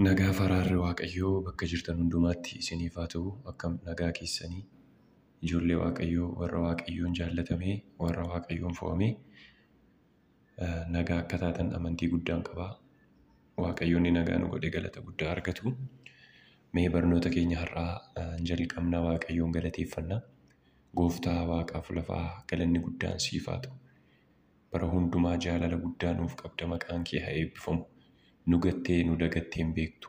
Nagaa faraarri Waaqayyoo bakka jirtan hundumaatti isiniif haa ta'u. Akkam nagaa keessanii ijoollee Waaqayyoo warra Waaqayyoon jaallatamee warra Waaqayyoon fo'amee nagaa akka taatan amantii guddaan qabaa. Waaqayyoonni nagaa nu godhe galata guddaa argatu. Mee barnoota keenya har'aa jalqabna Waaqayyoon galateeffannaa. Gooftaa Waaqaaf lafaa galanni guddaan siif haa ta'u. Bara hundumaa jaalala guddaa nuuf qabda, maqaan kee haa eebbifamu. Nu gattee nu dagattee hin beektu,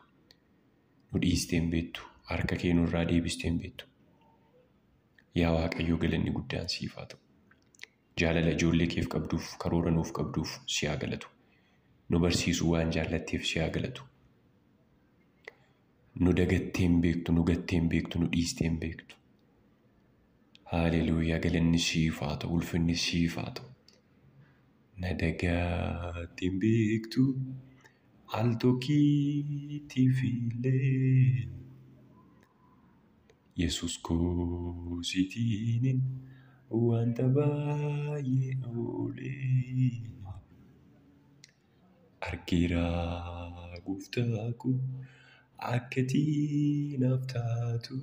nu dhiistee hin beektu, harka kee nurraa deebistee hin beektu. Yaa Waaqayyoo galanni guddaan siif haa ta'u. Jaalala ijoollee keef qabduuf, karoora nuuf qabduuf si haa galatu. Nu barsiisuu waan jaallatteef si haa galatu. Nu dagattee hin beektu, nu gattee hin beektu, nu dhiistee hin beektu. Haaleluuyaa, galanni siif haa ta'u, ulfinni siif haa ta'u. Na dagattee hin beektu. Al tokkitti filee Yesus koositinin wanta baay'ee oolee argeera gooftaa koo akka naaf taatu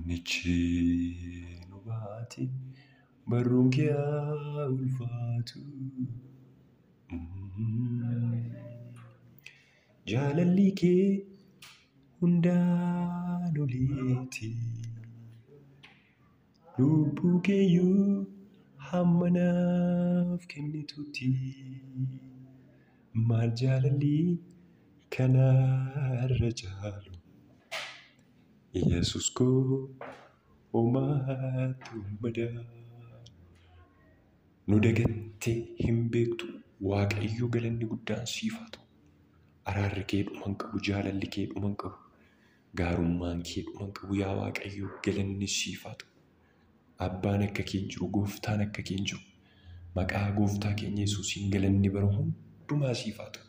nichi nu baate barruun kee haa ulfaatu. Jaalalli kee hundaan oliiti, lubbuu keeyyuu hamma naaf kennitutti. Maal jaalalli kanarra caalu, Yesus koo homaatu madaalu. Nu dagattee hin beektu. Waaqayyo galanni guddaan siif haa ta'u. Araarri kee dhuman qabu, jaalalli kee dhuman qabu, gaarummaan kee dhuman qabu. Yaa Waaqayyo galanni siif haa ta'u. Abbaan akka kee jiru, gooftaan akka kee jiru. Maqaa gooftaa keenya Yesuusiin galanni bara hundumaa siif haa ta'u.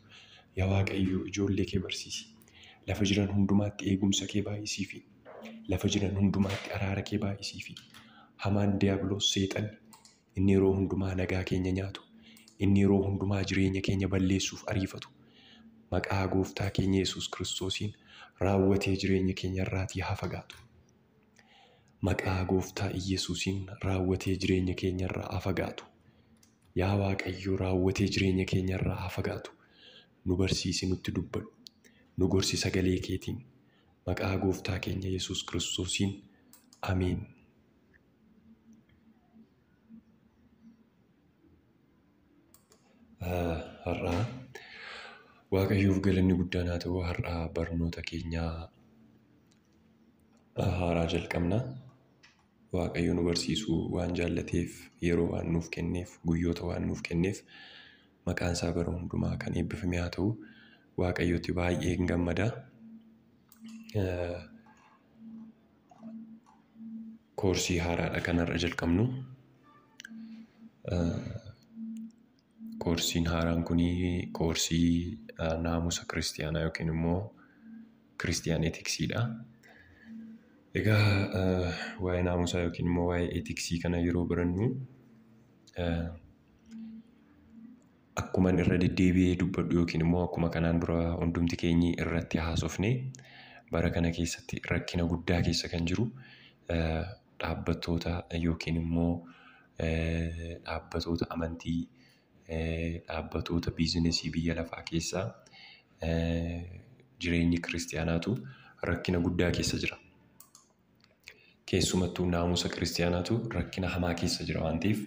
Yaa Waaqayyo ijoollee kee barsiisi. Lafa jiran hundumaatti eegumsa kee baay'isiifi. Lafa jiran hundumaatti araara kee baay'isiifi. Hamaan diiyaabiloos seexanni inni yeroo hundumaa nagaa keenya nyaatu, inni yeroo hundumaa jireenya keenya balleessuuf ariifatu, maqaa gooftaa keenya Yesuus Kiristoosiin raawwatee jireenya keenya irraatii haa fagaatu. Maqaa gooftaa Yesuusiin raawwatee jireenya keenya irraa haa fagaatu. Yaa Waaqayyo raawwatee jireenya keenya irraa haa fagaatu. Nu barsiisi, nutti dubbadhu, nu gorsi sagalee keetiin. Maqaa gooftaa keenya Yesuus Kiristoosiin ameen. Har'aa Waaqayyoof galanni guddaan haa ta'u. Har'aa barnoota keenyaa haaraa jalqabna. Waaqayyo nu barsiisuu waan jaallateef, yeroo waan nuuf kenneef, guyyoota waan nuuf kenneef maqaan isaa bara hundumaa kan eebbifame haa ta'u. Waaqayyotti baay'ee hin gammada. Koorsii haaraadha kanarra jalqabnu. Koorsiin haaraan kuni koorsii naamusa kiristiyaanaa yookiin immoo kiristiyaan etiksiidha. Egaa waa'ee naamusaa yookiin immoo waa'ee etiksii kana yeroo barannu akkuma irra deddeebi'ee dubbadhu yookiin immoo akkuma kanaan dura hundumti keenyi irratti haasofne bara kana keessatti rakkina guddaa keessa kan jiru dhaabbattoota yookiin immoo dhaabbattoota amantii, dhaabbattoota biizinesii biyya lafaa keessaa jireenyi kiristiyaanaatu rakkina guddaa keessa jira. Keessumattuu naamusa kiristiyaanaatu rakkina hamaa keessa jira waan ta'eef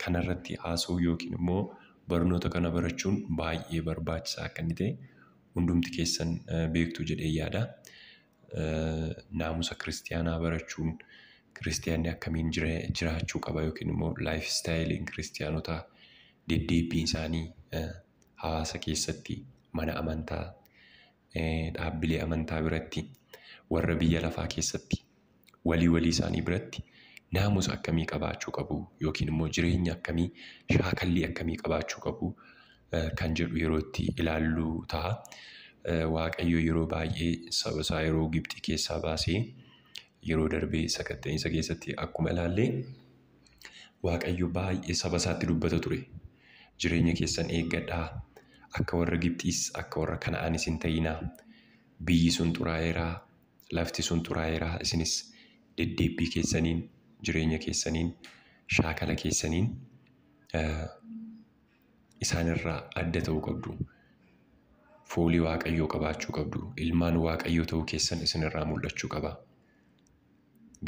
kanarratti haasa'uu yookiin immoo barnoota kana barachuun baay'ee barbaachisaa akka inni ta'e hundumti keessan beektu jedhee yaada. Naamusa kiristiyaanaa barachuun kiristiyaanni akkamiin jiraachuu qaba yookiin immoo laayif istaayiliin kiristiyaanotaa deddeebiin isaanii hawaasa keessatti, mana amantaa, dhaabbilee amantaa biratti, warra biyya lafaa keessatti, walii isaanii biratti naamusa akkamii qabaachuu qabu yookiin immoo jireenya akkamii, shaakallii akkamii qabaachuu qabu kan jedhu yeroo itti ilaallu ta'a. Waaqayyo yeroo baay'ee saba isaa yeroo Gibxii keessaa baasee yeroo darbee sakatta'insa keessatti akkuma ilaallee Waaqayyo baay'ee saba isaatti dubbata ture. Jireenya keessan eeggadhaa, akka warra Gibxiis akka warra Kana'aanis hin ta'inaa. Biyyi sun xuraa'eeraa, lafti sun xuraa'eeraa, isinis deddeebbii keessaniin, jireenya keessaniin, shaakala keessaniin isaanirraa adda ta'uu qabdu. Foolii Waaqayyoo qabaachuu qabdu. Ilmaan Waaqayyoo ta'uu keessan isinirraa mul'achuu qaba.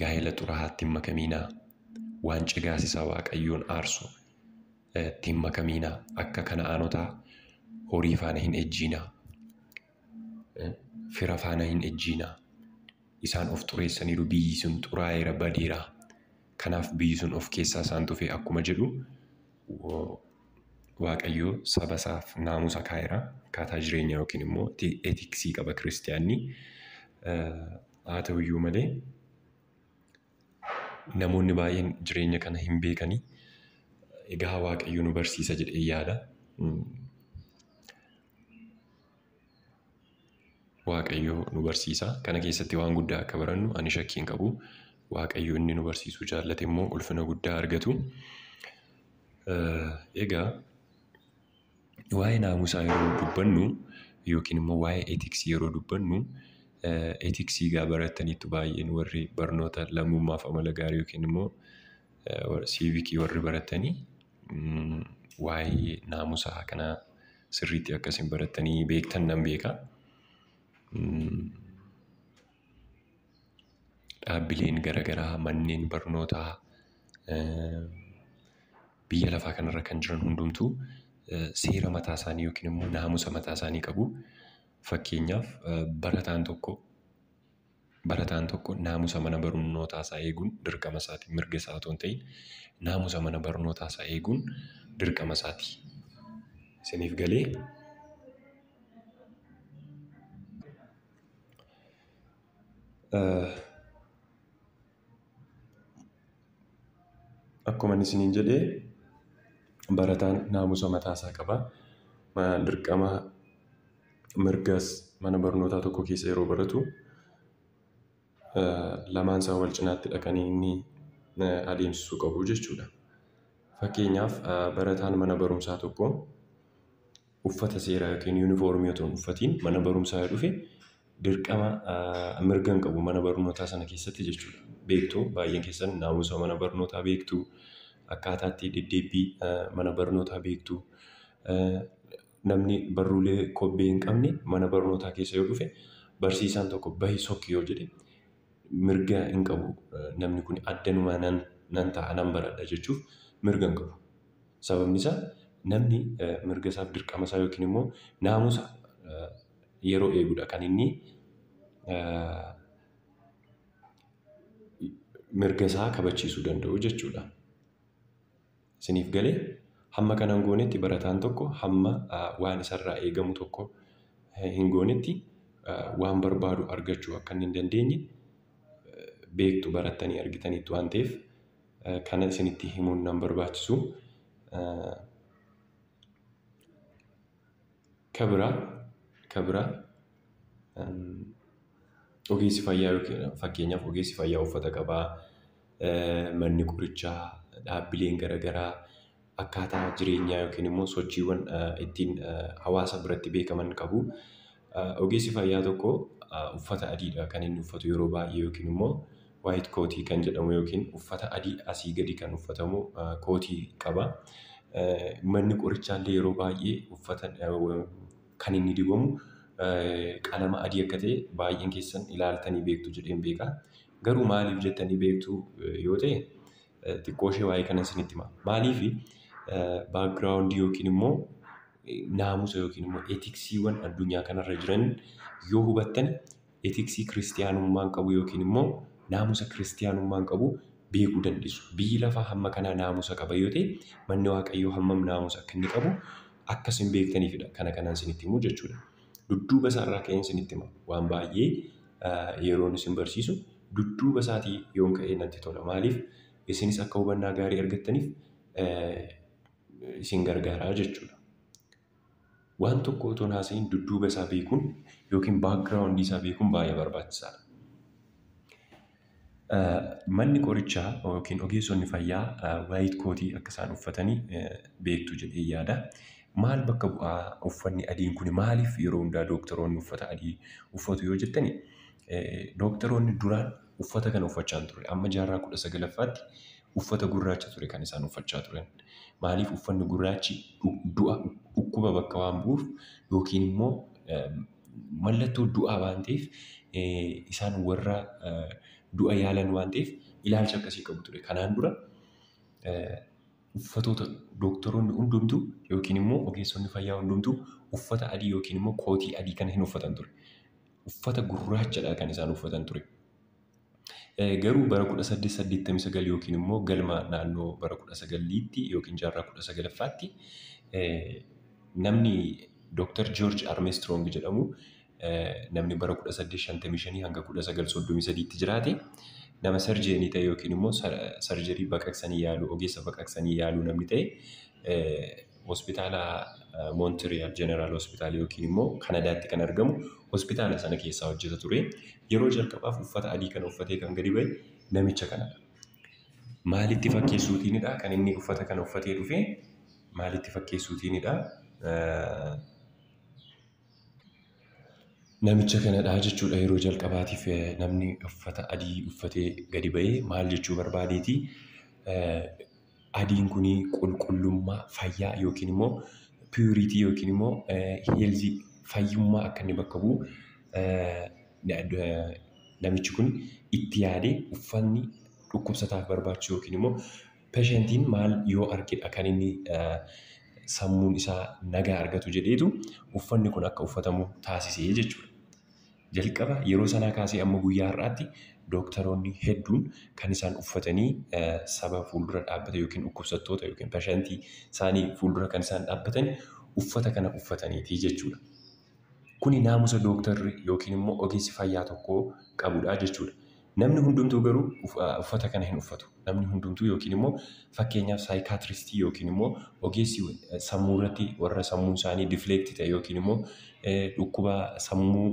Gaa'ela xuraa'aatti hin makamiinaa. Waan cigaasisaa Waaqayyoon aarsu itti hin makamiinaa. Akka Kana'aanotaa horii faana hin ejjiinaa. Fira faana hin ejjiinaa. Isaan of xureessaniiru, biyyi sun xuraa'eera, badeera. Kanaaf biyyi sun of keessaa isaan tufe akkuma jedhu Waaqayyoo saba isaaf naamusa kaa'eera. Akkaataa jireenyaa yookiin immoo etiksii qaba kiristiyaanni. Haa ta'uyyuu malee namoonni baay'een jireenya kana hin beekanii. Egaa Waaqayyo nu barsiisa jedhee yaada. Waaqayyo nu barsiisa. Kana keessatti waan guddaa akka barannu ani shakkii hin qabu. Waaqayyo inni nu barsiisuu jaallate immoo ulfina guddaa argatu. Egaa waa'ee naamusaa yeroo dubbannu yookiin immoo waa'ee etiksii yeroo dubbannu etiksii gaa barattaniitu baay'een warri barnoota lammummaaf amala gaarii yookiin immoo siivikii warri barattanii waa'ee naamusaa kana sirriitti akkasiin barattanii beektan nan beeka. Dhaabbileen garaagaraa, manneen barnootaa biyya lafaa kanarra kan jiran hundumtuu seera mataa isaanii yookiin immoo naamusa mataa isaanii qabu. Fakkeenyaaf barataan tokko naamusa mana barnootaa isaa eeguun dirqama isaati. Mirga isaa otoo hin ta'in naamusa mana barnootaa isaa eeguun dirqama isaati. Isiniif galee akkuma isiniin jedhee barataan naamusa mataa isaa qaba. Dirqama mirgas mana barnootaa tokko keessa yeroo baratu lamaan isaa wal cinaatti dhaqanii inni adeemsisuu qabu jechuudha. Fakkeenyaaf barataan mana barumsaa tokko uffata seeraa yookiin yuunifoormii otoo hin uffatiin mana barumsaa dhufe dirqama mirga hin qabu mana barnootaa sana keessatti jechuudha. Beektuu baay'een keessan naamusa mana barnootaa beektuu, akkaataatti deddeebbii mana barnootaa beektuu. Namni barruulee kobbee hin qabne mana barnootaa keessa yoo dhufe barsiisaan tokko bahi sokki yoo jedhe mirga hin qabu. Namni kun addanuma nan ta'a nan baradha jechuuf mirga hin qabu. Sababni isaa namni mirga isaaf dirqama isaa yookiin immoo naamusa yeroo eegudha kan inni mirga isaa kabachiisuu danda'u jechuudha. Isiniif galee hamma kanan goonetti barataan tokko hamma waan isarraa eegamu tokko hin goonetti waan barbaadu argachuu akka hin dandeenye beektu barattanii argitaniitu waan ta'eef kana isinitti himuun nan barbaachisu. Kabira ogeessi fayyaa yookiin fakkeenyaaf ogeessi fayyaa uffata qabaa, manni qorichaa, dhaabbileen garaagaraa akkaataa jireenyaa yookiin immoo sochiiwwan ittiin hawaasa biratti beekaman qabu. Ogeessi fayyaa tokko uffata adiidha kan inni uffatu yeroo baay'ee yookiin immoo waayit kootii kan jedhamu yookiin uffata adii asii gadi kan uffatamu kootii qaba. Manni qorichaallee yeroo baay'ee uffata kan inni dibamu qalama adii akka ta'e baay'een keessan ilaaltanii beektu jedheen beeka. Garuu maaliif jettanii beektu yoo ta'e xiqqoo ishee waa'ee kana isinitti hima. Maaliif baakgiraawundii yookiin immoo naamusa yookiin immoo etiksiiwwan addunyaa kanarra jiran yoo hubattan etiksii kiristiyaanummaan qabu yookiin immoo naamusa kiristiyaanummaan qabu beekuu dandeessu. Biyyi lafaa hamma kanaa naamusa qaba yoo ta'e manni Waaqayyoo hammam naamusa akka inni qabu akkasin beektaniifidha kana kanaan isinitti himu jechuudha. Dudduuba isaarraa ka'een isinitti hima. Waan baay'ee yeroon isin barsiisu dudduuba isaatii yoon ka'ee natti tola. Maaliif isinis akka hubannaa gaarii argattaniif isin gargaaraa jechuudha. Waan tokko otoo haasa'in dudduuba isaa beekuun yookiin baakgiraawundii isaa beekuun baay'ee barbaachisaadha. Manni qorichaa yookiin ogeessonni fayyaa waayit kootii akka isaan uffatanii beektu jedhee yaada. maal bakka bu'aa uffanni adiin kun maaliif yeroo hundaa dooktaroonni uffata adii uffatu yoo jettani dooktaroonni duraan uffata kana uffachaa ture. Amma jaarraa 19ffaatti uffata gurraacha ture kan isaan uffachaa turan. Maaliif uffanni gurraachi du'a dhukkuba bakka waan bu'uuf yookiin immoo mallattoo du'aa waan ta'eef isaan warra du'a yaalan waan ta'eef ilaalcha akkasii qabu ture. Kanaan dura uffatoota doktoroonni hundumtuu yookiin immoo ogeessonni fayyaa hundumtuu uffata adii yookiin immoo kootii adii kana hin uffatan ture. Uffata gurraachadha kan isaan uffatan ture. Garuu bara 1889 yookiin immoo galma naannoo bara 1900tti yookiin jaarraa 19ffaatti namni Dr. George Armstrong jedhamu namni bara 1855 hanga 1933tti jiraate nama sarjeenii ta'e yookiin immoo sarjerii baqaqsanii yaaluu ogeessa baqaqsanii yaaluu namni ta'e hospitaala Montreal General Hospital yookiin immoo Kanadaatti kan argamu hospitaala sana keessaa hojjeta ture. Yeroo jalqabaaf uffata adii kana uffatee kan gadi ba'e namicha kanadha. Maalitti fakkeessuutiinidha kan inni uffata kana uffatee dhufe maalitti fakkeessuutiinidha. Namicha kanadha jechuudha yeroo jalqabaatiif namni uffata adii uffatee gadi ba'ee maal jechuu barbaadeeti adiin kuni qulqullummaa fayyaa yookiin immoo purity yookiin immoo healthy fayyummaa akka inni bakka bu'u namichi kun itti yaadee uffanni dhukkubsataaf barbaachisu yookiin immoo patientiin maal yoo argedha kan inni sammuun isaa nagaa argatu jedheetu uffanni kun akka uffatamu taasisee jechuudha. Jalqaba yeroo sanaa kaasee amma guyyaa har'aatti dooktaroonni hedduun kan isaan uffatanii saba fuuldura dhaabbatan yookiin dhukkubsattoota yookiin patientii isaanii fuuldura kan isaan dhaabbatan uffata kana uffataniiti jechuudha. Kuni naamusa dooktarri yookiin immoo ogeessi fayyaa tokkoo qabudha jechuudha. Namni hundumtuu garuu uffata kana hin uffatu. Namni hundumtuu yookiin immoo fakkeenyaaf saayikaatiristii yookiin immoo ogeessi sammuu irratti warra sammuun isaanii difleekti ta'e yookiin immoo dhukkuba sammuu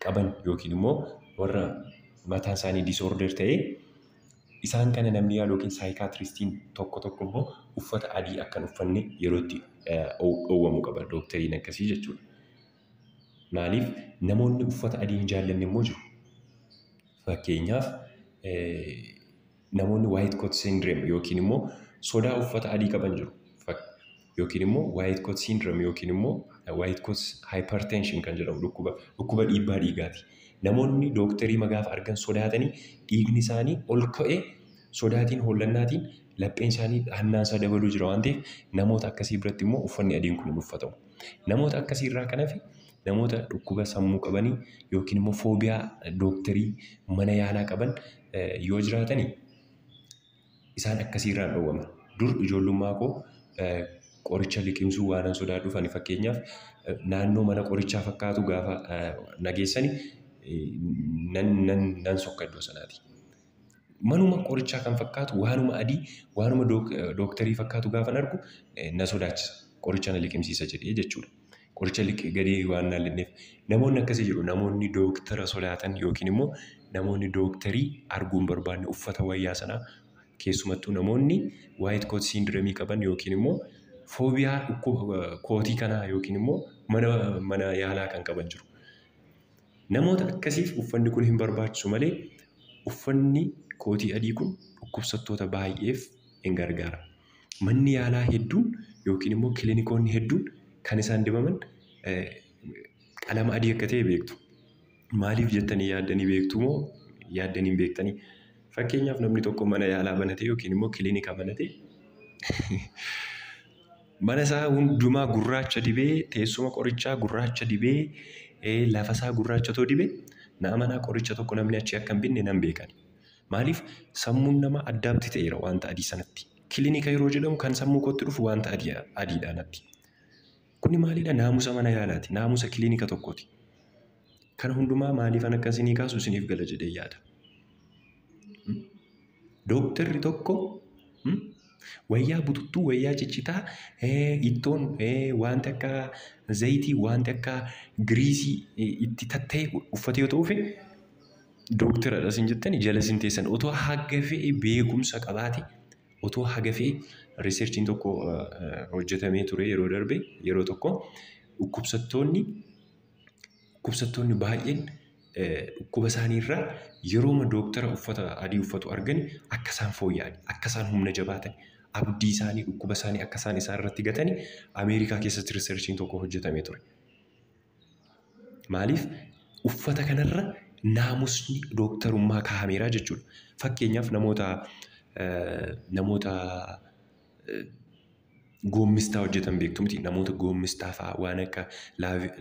qaban yookiin immoo warra mataan isaanii disorder ta'e isaan kana namni yaalu yookiin saayikaatiristiin tokko immoo uffata adii akka hin uffanne yeroo itti dhowwamuu qaba dookteriin akkasii jechuudha. Maaliif namoonni uffata adii hin jaallanne immoo jiru. Fakkeenyaaf namoonni white coat syndrome yookiin immoo sodaa uffata adii qaban jiru. Yookiin immoo white coat syndrome yookiin immoo white coat hypertension kan jedhamu dhukkuba dhiibbaa dhiigaati. Namoonni dooktarii gaafa argan sodaatanii dhiigni isaanii ol ka'ee sodaatiin hollannaatiin lapheen isaanii hannaansaa dabaluu jira waan ta'eef namoota akkasii biratti immoo uffanni adiin kun hin uffatamu. Namoota akkasii irraa kan hafe namoota dhukkuba sammuu qabanii yookiin immoo foobiyaa dooktarii mana yaalaa qaban yoo jiraatanii isaan akkasii irraan dhowwaman. Dur ijoollummaa koo qoricha liqimsuu waan sodaadhuuf ani fakkeenyaaf naannoo mana qorichaa fakkaatu gaafa nageessani nan sokka iddoo sanaati. Manuma qorichaa kan fakkaatu waanuma adii waanuma dooktarii fakkaatu gaafa argu na sodaachisa. Qoricha na liqimsiisa jedhee jechuudha. Qoricha gadee waan naallenneef namoonni akkasii jiru. Namoonni dooktara sodaatan yookiin immoo namoonni dooktarii arguun barbaanne uffata wayyaa sanaa keessumattuu namoonni white coat syndrome qaban yookiin immoo foobiyaa kootii kanaa yookiin immoo mana yaalaa kan qaban jiru. Namoota akkasiif uffanni kun hin barbaachisu malee uffanni kootii adii kun dhukkubsattoota baay'eef hin gargaara. Manni yaalaa hedduun yookiin immoo kiliinikoonni hedduun kan isaan dibaman qalama adii akka ta'e beektu. Maaliif jettanii yaaddanii beektu moo yaaddanii hin beektanii? Fakkeenyaaf namni tokko mana yaalaa banate yookiin immoo kiliinika banate mana isaa hundumaa gurraacha dibee teessuma qorichaa gurraacha dibee lafa isaa gurraacha too dibee nama qoricha tokko namni achi akka hin binne nan beekan. Maaliif sammuun nama addaatti ta'eera wanta adii sanatti. Kiliinika yeroo jedhamu kan sammuu kootti dhufu wanta adiidhaanatti. Kuni maalidha? Naamusa mana yaalaati. Naamusa kiliinika tokkooti. Kana hundumaa maaliifan akkasii kaasu isiniif gala jedhee yaada. Dooktarri tokko wayyaa bututtuu wayyaa ciccitaa ittoon wanta akka zayitii wanta akka giriisii itti tatta'e uffatee yoo ta'uufe dooktaradha isin jettanii jala isin teessan otoo hagafee beekumsa qabaate otoo hagafee riiserchiin tokko hojjetamee ture yeroo darbe yeroo tokko dhukkubsattoonni baay'een dhukkuba isaaniirraa yerooma dooktara uffata adii uffatu argani akka isaan fooyya'an, akka isaan humna jabaatan, abdii isaanii dhukkuba isaanii akka isaan irratti gatani Ameerikaa keessatti riiserchiin tokko hojjetamee ture. Maaliif uffata kanarra naamusni dooktarummaa kaahameeraa jechuudha. Fakkeenyaaf namoota goommistaa hojjetan beektu miti. Namoota goommistaa fa'aa waan akka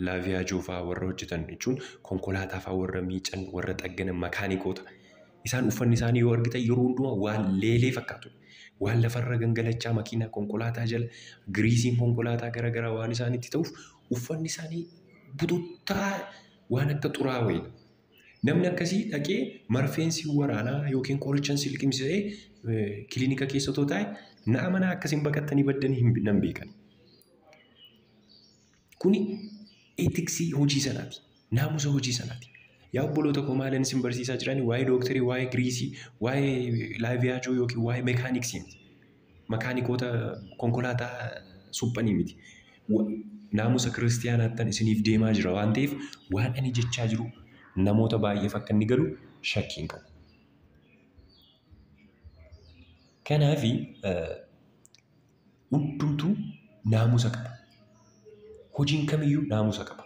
laaviyaajoo fa'aa warra hojjetan jechuun konkolaataa fa'aa warra miican warra xagganan makaanikoota. Isaan uffanni isaanii yoo argitan yeroo hundumaa waan leelee fakkaatu. Waan lafarra gangalachaa makiinaa konkolaataa jala giriisiin konkolaataa garaagaraa waan isaanitti ta'uuf uffanni isaanii bututtaa waan akka xuraawa'edha. Namni akkasii dhaqee marfeensi waraanaa yookiin qorichaan silqimsee kiliinika keessa otoo taa'e na'a mana akkasiin baqattanii baddanii hin beekan. Kuni eetiksii hojii sanaati. Naamusa hojii sanaati. Yaa obboloota koo maalan isin barsiisaa jiran waa'ee dooktarii, waa'ee giriisii, waa'ee laaviyaajoo yookiin waa'ee mekaaniksii miti. Makaanikoota konkolaataa suphanii miti. Naamusa kiristiyaanaattan isiniif deemaa jira waan ta'eef waan ani jechaa jiru namoota baay'eef akka inni galu shakkiin qabu. Kanaafi hundumtuu naamusa qaba. Hojiin kamiyyuu naamusa qaba.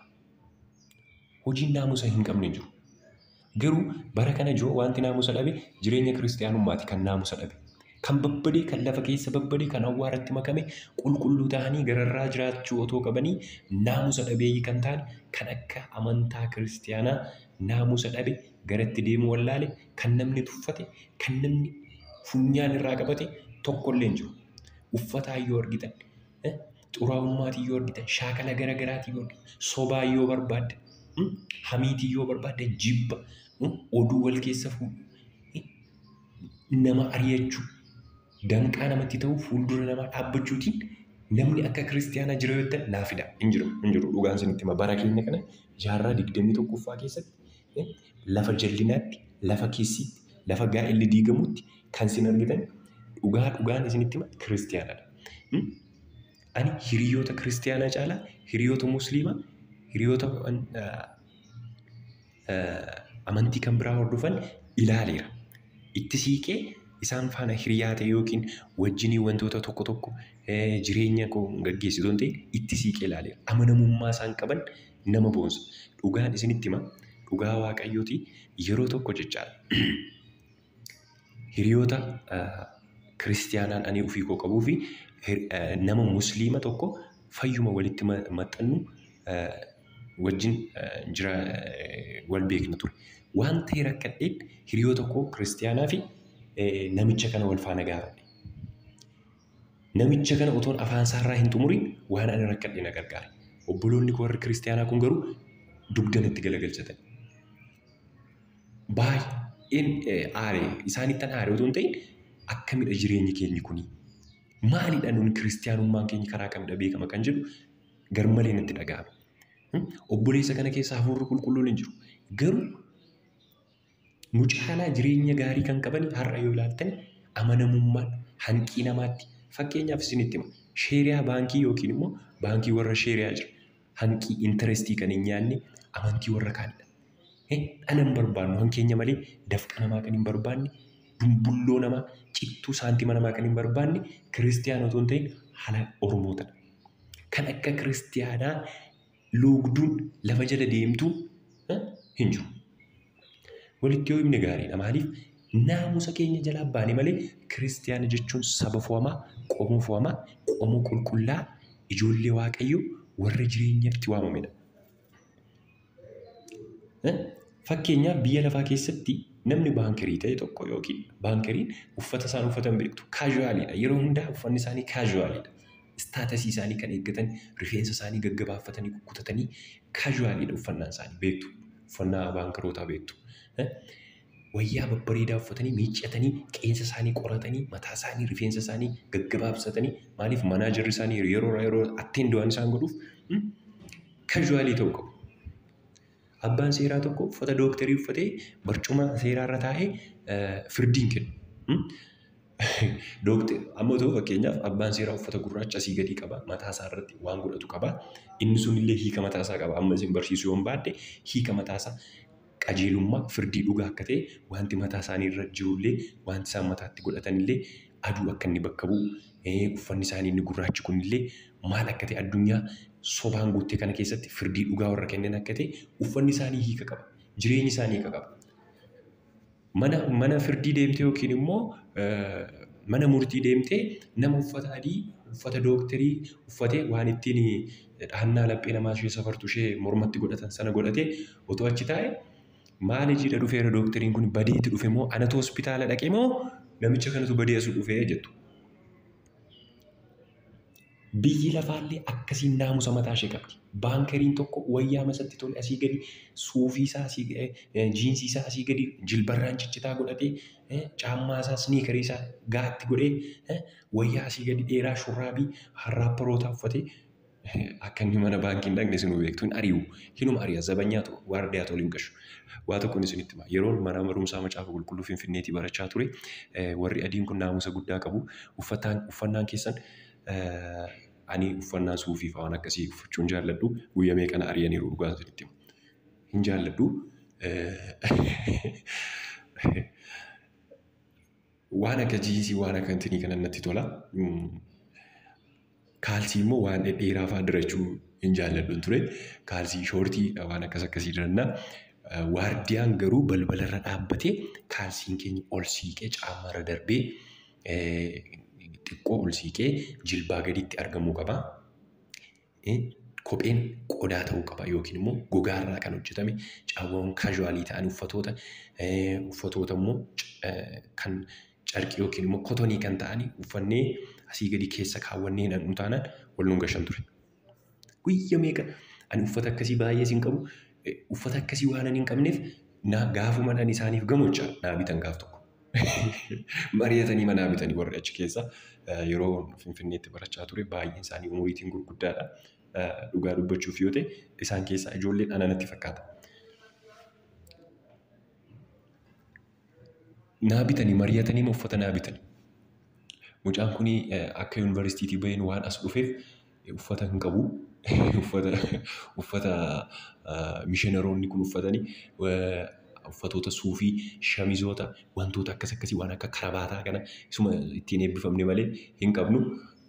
Hojiin naamusa hin qabne jiru. Garuu bara kana jiru wanti naamusa dhabe jireenya kiristiyaanummaati kan naamusa dhabe. Kan babbadee, kan lafa keessa babbadee, kan awwaaratti makame qulqulluu ta'anii gararraa jiraachuu otoo qabanii naamusa dhabeeyyii kan ta'an kan akka amantaa kiristiyaanaa naamusa dhabe garatti deemu wallaale kan namni tuffate kan namni funyaan irraa qabate tokkollee hin jiru. Uffataa yoo argitan, xuraa'ummaatii yoo argitan, shaakala garaagaraatii yoo argitan, sobaa yoo barbaaddan, hamiitii yoo barbaaddan, jibba, oduu wal keessa fuudhu, nama ari'achuu, danqaa namatti ta'u fuuldura namaa dhaabbachuutiin namni akka kiristiyaanaa jira yoo ta'e naa fida. Hin jiru dhugaan isinitti hima. Bara keenya kana jaarraa 21ffaa keessatti lafa jallinaatti, lafa keessiitti, lafa gaa'elli diigamutti kan isin argitan dhugaan isinitti hima kiristiyaanaadha. Ani hiriyoota kiristiyaanaa caalaa hiriyoota musliimaa, hiriyoota amantii kan biraa hordofan ilaaleera. Itti siiqee isaan faana hiriyaa ta'e yookiin wajjinii wantoota tokko tokko jireenya koo gaggeessitu hin ta'e itti siiqee ilaaleera. Amanamummaa isaan qaban nama boonsa. Dhugaan isinitti hima dhugaa waaqayyooti yeroo tokko jechaadha. Hiriyoota kiristiyaanaan ani ofii koo qabuu fi nama musliima tokko fayyuma walitti maxxannu wajjin jira wal beekna ture. Waan ta'e rakkadheen hiriyoota koo kiristiyaanaa fi namicha kana wal faana gaafadhe. Namicha kana otoon afaan isaarraa hin xumuriin waan ani rakkadhe na gargaare. Obboloonni koo warri kiristiyaanaa kun garuu dugdan itti galagalchatan. Baay'een aaree isaanittan aaree otoo hin ta'in akkamidha jireenyi keenya kuni? Maalidha nuun kiristiyaanummaan keenya karaa kamidha beekama kan jedhu garmalee natti dhaga'ame. Obboleessa kana keessa hafuurri qulqulluun hin jiru. Garuu nu caalaa jireenya gaarii kan qaban har'a yoo ilaaltan amanamummaan hanqii namaatti fakkeenyaaf isinitti hima. Sheeriyaa baankii yookiin immoo baankii warra sheeriyaa jira. Hanqii intarestii kan hin nyaanne amantii warra kaanidha. Dhala hin barbaannu hankeenya malee dafqa namaa kan hin barbaanne dumbulloo namaa cittuu saantima namaa kan hin barbaanne kiristiyaana otoo hin ta'in haala Oromootadha. Kan akka kiristiyaanaa loogduun lafa jala deemtuun hin jiru. Walitti yoo himne gaariidha. Maaliif naamusa keenya jalaa baane malee kiristiyaana jechuun saba fo'amaa, qomoo fo'amaa, qomoo qulqullaa, ijoollee waaqayyoo warra jireenyatti waamamedha. Fakkeenyaaf biyya lafaa keessatti namni baankirii ta'e tokko yookiin baankiriin uffata isaan uffatan beektu kaajuwaaliidha. Yeroo hundaa uffanni isaanii kaajuwaaliidha. Istaatasii isaanii kan eeggatan, rifeensa isaanii gaggabaafatanii kukkutatanii kaajuwaaliidha uffannaan isaanii beektu. Uffannaa baankirootaa beektu. Wayyaa babbareedaa uffatanii, miiccatanii, qeensa isaanii qoratanii, mataa isaanii, rifeensa isaanii gaggabaabsatanii maaliif manaajarri isaanii yeroo attenduwaan isaan godhuuf kaajuwaalii ta'uu qabu. Abbaan seeraa tokko uffata dooktarii uffatee barcuma seeraarra taa'ee firdiin kennu. Amma otoo fakkeenyaaf abbaan seeraa uffata gurraacha asii gadii qaba. Mataa isaa irratti waan godhatu qaba. Inni sunillee hiika mataa isaa qaba. Amma isin barsiisuu yoo baadde hiika mataa isaa qajeelummaa firdii dhugaa akka ta'e wanti mataa isaanii irra jirullee wanti isaan mataatti godhatanillee aduu akka inni bakka bu'u uffanni isaanii inni gurraachi kunillee maal akka ta'e addunyaa sobaan guuttee kana keessatti firdii dhugaa warra kennan akka ta'e uffanni isaanii hiika qaba. Jireenyi isaanii hiika qaba. Mana firdii deemtee yookiin immoo mana murtii deemtee nama uffata adii uffata dooktarii uffatee waan ittiin dhahannaa laphee namaa ishee safartu ishee mormatti godhatan sana godhatee otoo achi taa'e maali jiidha dhufeera dooktariin kun badeetti dhufe moo anatu hospitaala dhaqe moo namicha kanatu badee asu dhufee jettu. Biyyi lafaallee akkasiin naamusa mataa ishee qabdi. Baankariin tokko wayyaa masatti tole asii gadi suufii isaa asii jiinsii isaa asii gadi jilbarraan ciccitaa godhatee caammaa isaa sniikarii isaa gaatti godhee wayyaa asii gadi dheeraa shurraabii harraapparootaa uffatee akka inni mana baankii hin dhaqne isin beektu hin ari'u. Hinuma ari'a zabanyaa ta'u waardiyaa ta'u hin qashu. Waa tokkoon isinitti hima. Yeroon mana barumsaa macaafa qulqulluu Finfinneetii barachaa ture warri adiin kun naamusa guddaa qabu. Uffannaan keessan ani uffannaa suufii fa'aa waan akkasii uffachuun jaalladhu. Guyyaa meeqana ari'aniiru dhugaa isinitti hima. Hin jaalladhu. Waan akka jiisii waan akka intinii kana natti tola. Kaalsii immoo waan dheeraa fa'aa dirachuu hin jaalladhu ture. Kaalsii shoortii waan akkas akkasii dirannaa. Waardiyaan garuu balbalarra dhaabbatee kaalsiin keenya ol siiqee caammarra darbee xiqqoo ol siiqee jilbaa gaditti argamuu qaba. Kopheen qodaa ta'uu qaba yookiin immoo gogaarraa kan hojjetame caawwan kaajuwaalii ta'an uffatoota immoo kan carqii yookiin immoo kotonii kan ta'an uffannee asii gadi keessa kaawwannee dhandhu taanaan wal nu gashan ture. Guyyaa meeqa ani uffata akkasii baay'ee siin qabu uffata akkasii waan ani hin qabneef gaafuma dhan isaaniif gamochaa naa bitan gaaf tokko. Mari'atanii manaa bitanii warri achi keessa yeroo Finfinneetti barachaa ture baay'een isaanii umuriitiin gurguddaadha. Dhugaa dubbachuuf yoo ta'e isaan keessaa ijoolleen ana natti fakkaata. Naa bitanii mari'atanii uffata naa bitanii. Mucaan kun akka yuunivarsiitii baheen waan as dhufeef uffata hin qabu. Uffata mishiinaroonni kun uffatanii uffatoota suufii, shamizoota, wantoota akkas akkasii waan akka karabaataa kana isuma ittiin eebbifamne malee hin qabnu.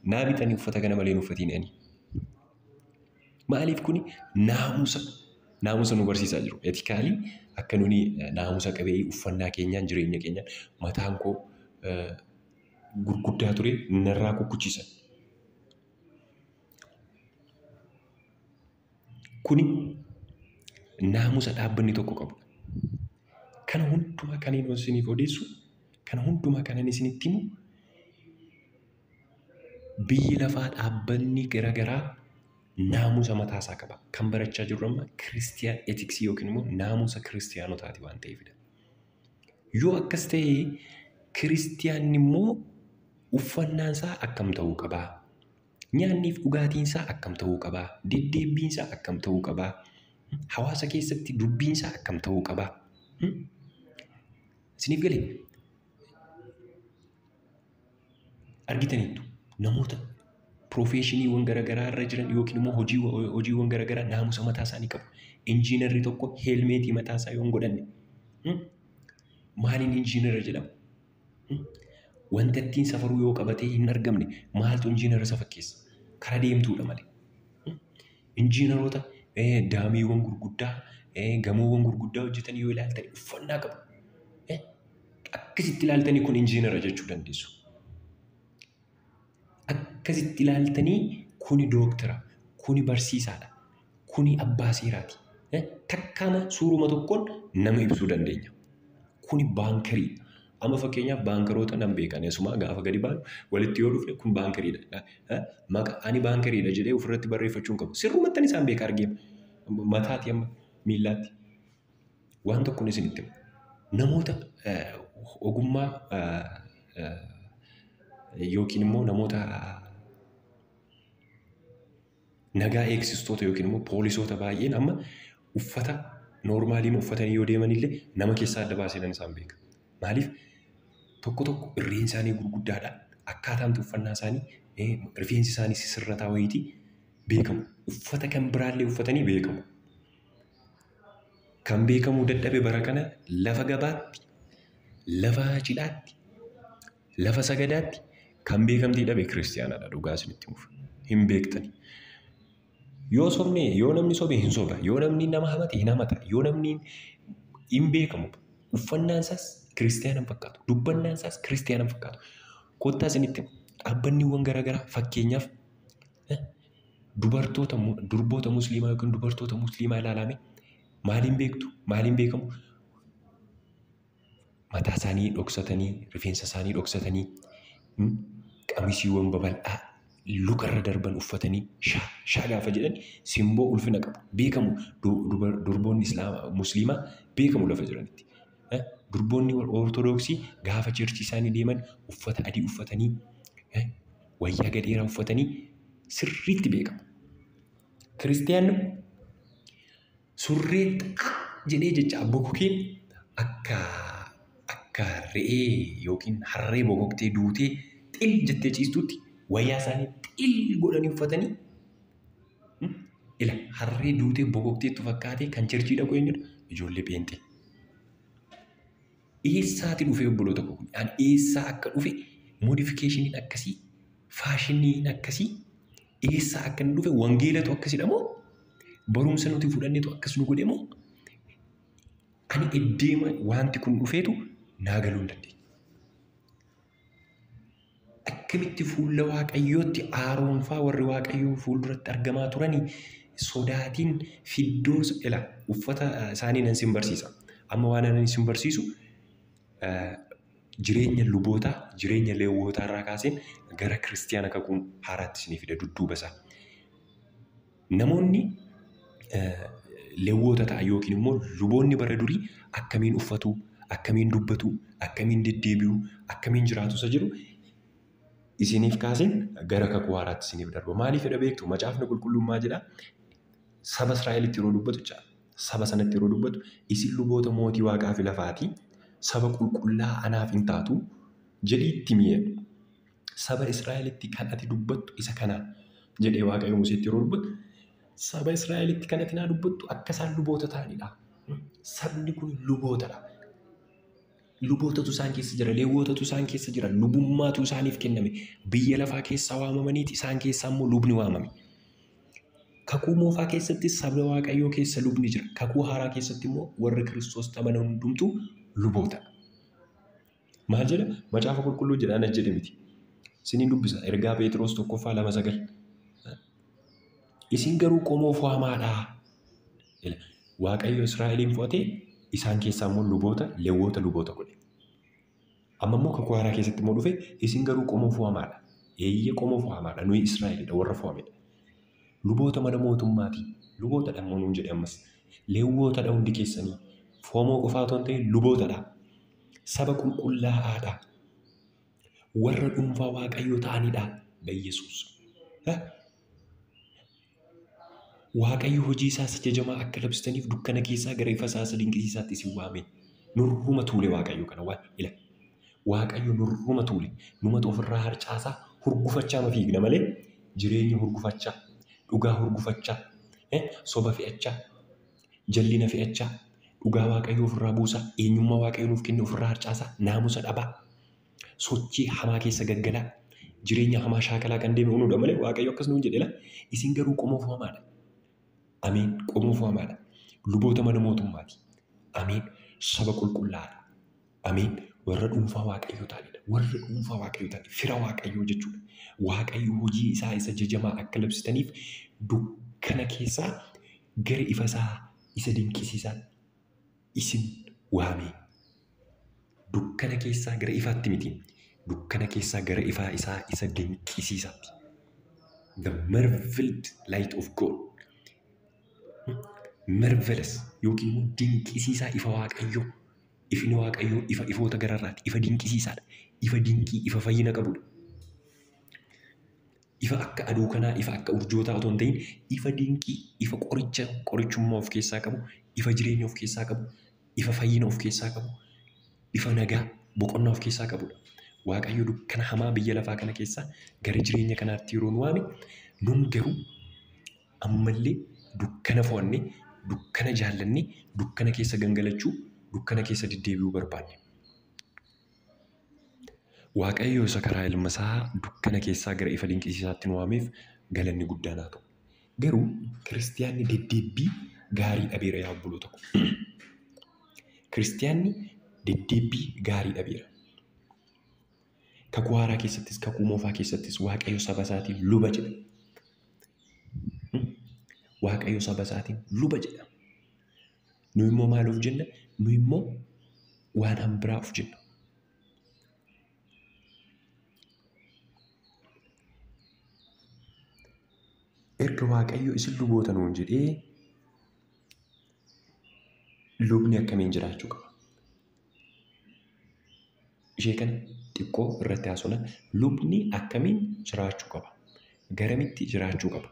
Naa bitanii uffata kana malee hin uffatiin. Maaliif kuni naamusa nu barsiisaa jiru. Etikaalii akka nuni naamusa qabee uffannaa keenyaan jireenya keenyaan mataan koo gurguddaa ture narraa kukkuchiisan. Kuni naamusa dhaabbanni tokko qabu. Kana hundumaa kan inni isiniif odeessu, kana hundumaa kan inni isinitti himu biyyi lafaa dhaabbanni garaagaraa naamusa mataasaa qaba. Kan barachaa jirru amma Kiristiyaan etiksii yookiin immoo naamusa kiristiyaanotaati waan ta'eefidha. Yoo akkas ta'e Kiristiyaanni immoo uffannaan isaa akkam ta'uu qabaa? Nyaanniif dhugaatiin isaa akkam ta'uu qabaa? Deddeebbiin isaa akkam ta'uu qabaa? Hawaasa keessatti dubbiin isaa akkam ta'uu qabaa? Isiniif galee argitaniittu namoota piroofeeshiniiwwan garaagaraa irra jiran yookiin immoo hojiiwwan garaagaraa naamusa mataa isaanii qabu. Injiinarri tokko heelmeetii mataa isaa yoo hin godhanne maaliin injiinara jedhama? Wanta ittiin safaruu yoo qabatee hin argamne maaltu injiinara isa fakkeessa? Karaa deemtuudha malee. Injiinaroota daamiiwwan gurguddaa gamoowwan gurguddaa hojjetan yoo ilaaltan uffannaa qabu. Akkasitti ilaaltanii kun injiinara jechuu dandeessu. Akkasitti ilaaltanii kuni dooktara, kuni barsiisaadha, kuni abbaa seeraati. Takkaama suuruma tokkoon nama ibsuu dandeenya. Kuni baankarii. Amma fakkeenyaaf baankaroota nan beekan asuma gaafa gadi baanu walitti yoo dhufne kun baankariidha. Ani baankariidha jedhee ofirratti barreeffachuun qabu. Sirrumattan isaan beeka argeema. Mataati amma miillaatti. Waan tokkoon isinitti himu. Namoota ogummaa yookiin immoo namoota nagaa eegsistoota yookiin immoo poolisoota baay'een amma uffata noormaalii uffatanii yoo deemanillee nama keessaa adda baasee isaan beeka. Maaliif tokko tokko irreen isaanii gurguddaadha. Akkaataan uffannaa isaanii rifeensi isaanii sisirrataa wayitii beekamu. Uffata kan biraallee uffatanii beekamu. Kan beekamuu dadhabe bara kana lafa gabaatti, lafa cidhaatti, lafa sagadaatti kan beekamtii dhabe kiristiyaanaadha. Dhugaa isinitti mufa. Hin beektani. Yoo sobne, yoo namni sobe hin soba. Yoo namni nama hamate hin hamata. Yoo namni hin beekamu. Uffannaan isaas kiristiyaanaan fakkaatu. Dubbannaan isaas kiristiyaanaan fakkaatu. Kottaa isinitti dhaabbanniiwwan garaagaraa fakkeenyaaf durboota musliimaa yookiin dubartoota musliimaa ilaalame maaliin beektu? Maaliin beekamu? Mataa isaanii dhoksatanii, rifeensa isaanii dhoksatanii, qamisiiwwan babal'aa lukarra darban uffatanii shaa gaafa jedhan simboo ulfina qabu. Beekamu durboonni musliimaa beekamu lafa jiranitti. Durboonni ortodoksii gaafa chirchii isaanii deeman uffata adii uffatanii, wayyaa gadheeraa uffatanii sirriitti beekamu. Kiristiyaanni surree jedhee jecha bokokeen akka re'ee yookiin harree bokoktee duutee xil jettee ciistutti wayyaa isaanii xil godhanii uffatanii harree duutee bokokteettu fakkaatee kan chirchii dhaqu eenyudha? Ijoollee pheenxee. Eessaati dhufee obboloota koo? Eessaa akka dhufe modifikeeshiniin akkasii, faashiniin akkasii eessaa akka inni dhufe wangeelatu akkasidha moo? Barumsa nuti fudhanneetu akkas nu godhe moo? Ani eddeema wanti kun dhufeetu naa galuu hin dandeenye. Akkamitti fuula Waaqayyootti Aaroonfaa warri Waaqayyoo fuulduratti argamaa turanii sodaatiin fiddoo uffata isaanii nan sin barsiisa. Amma waan ani sin barsiisu jireenya lubootaa, jireenya leewwotaa irraa kaaseen gara kiristiyaana kakuun haaraatti isinii fida dudduuba isaa. Namoonni leewwota ta'an yookiin immoo luboonni bara durii akkamiin uffatu, akkamiin dubbatu, akkamiin deddeebi'u, akkamiin jiraatu isa jiru isiniif kaaseen gara kakuu haaraatti isiniif darba. Maaliif jedha beektu? Macaafni qulqullummaa jedha. Saba Israa'elitti yeroo dubbatu jecha saba sanatti yeroo dubbatu isin luboota mootii waaqaa fi lafaatii saba qulqullaa anaaf hin taatu jedhiitti mi'e. Saba Israa'elitti kan ati dubbattu isa kanaa jedhee Waaqayyo Museetti yeroo dubbatu saba Israa'elitti kan ati naa dubbattu akka isaan luboota ta'anidha. Sabni kun lubootadha. Lubootatu isaan keessa jira, leewwotatu isaan keessa jira, lubummaatu isaaniif kenname. Biyya lafaa keessaa waamamaniiti isaan keessaa immoo lubni waamame. Kakuu moofaa keessatti saba Waaqayyoo keessa lubni jira. Kakuu haaraa keessatti immoo warri Kiristoos amanan hundumtuu luboota. Maal jedha? Macaafa qulqulluu jedhaan jedhe miti. Isiniin dubbisa. Ergaa Pheexroos 1:2-9. Isin garuu qomoof waamaadhaa. Waaqayyo Israa'eliin fo'atee isaan keessaa immoo luboota, leewwota luboota godhe. Amma immoo kakuu haaraa keessatti immoo dhufe isin garuu qomoof waamaadha. Eeyyee qomoof waamaadha. Nuyi Israa'elidha warra fo'amedha. Luboota mana mootummaatii. Luboota dhammoo nuun jedhe ammas. Leewwotadha hundi keessanii. Foomoo qofaa otoo hin ta'in lubootadha. Saba qulqullaa'aadha. Warra dhuunfaa Waaqayyoo ta'anidha. Yesuus. Waaqayyo hojii isaas jajamaa akka labsitaniif dukkana keessaa gara ifa isaa dinqisiisaatti isin waame. Nurruma tuule Waaqayyo kana waan ila. Waaqayyo nurruma tuule. Numatu ofirraa harcaasaa hurgufachaa ma fiigna malee jireenya hurgufachaa, dhugaa hurgufachaa, soba fe'achaa, jallina fe'achaa, dhugaa Waaqayyo ofirraa buusaa, eenyummaa Waaqayyo nuuf kenne ofirraa harcaasaa, naamusa dhabaa, sochii hamaa keessa gaggalaa, jireenya hamaa shaakalaa kan deeme hunuudha malee Waaqayyo akkas nuun jedhela. Isin garuu qomoof waamaadha. Ameen. Qomoof waamaadha. Luboota mana mootummaati. Ameen. Saba qulqullaa'aadha. Ameen. Warra dhuunfaa Waaqayyoo ta'anidha. Warra dhuunfaa Waaqayyoo ta'anidha. Fira Waaqayyoo jechuudha. Waaqayyo hojii isaa isa jajamaa akka labsitaniif dukkana keessaa gara ifa isaa isa dinqisiisaa isin waame. Dukkana keessaa gara ifaatti miti. Dukkana keessaa gara ifaa isaa isa dinqisiisaatti. The marveled light of God. Marvelous yookiin dinqisiisaa ifa Waaqayyoo. Ifni Waaqayyoo ifa ifoota gararraati. Ifa dinqisiisaadha. Ifa dinqii, ifa fayyina qabudha. Ifa akka aduu kanaa, ifa akka urjootaa otoo hin ta'in, ifa dinqii, ifa qorichummaa of keessaa qabu, ifa jireenya of keessaa qabu, ifa fayyina of keessaa qabu, ifa nagaa, boqonnaa of keessaa qabudha. Waaqayyo dukkana hamaa biyya lafaa kana keessaa gara jireenya kanaatti yeroo nu waame, nun garuu ammallee dukkana fo'annee, dukkana jaallannee, dukkana keessa gangalachuu, dukkana keessa deddeebi'uu barbaanne. Waaqayyo isa karaa ilma isaa dukkana keessaa gara ifa dinqisiisaatti nu waameef galanni guddaan haa ta'u. Garuu kiristiyaanni deddeebii gaarii dhabeera yaa obboloota ko. Kiristiyaanni deddeebii gaarii dhabeera. Kakuu haaraa keessattis, kakuu moofaa keessattis Waaqayyo saba isaatiin luba jedha. Waaqayyo saba isaatiin luba jedha. Nu immoo maal of jenna? Nu immoo waan hambiraa of jenna. Erga Waaqayyo isin luboota nuun jedhee lubni akkamiin jiraachuu qaba? Ishee kana xiqqoo irratti haasofna. Lubni akkamiin jiraachuu qaba? Garamitti jiraachuu qaba?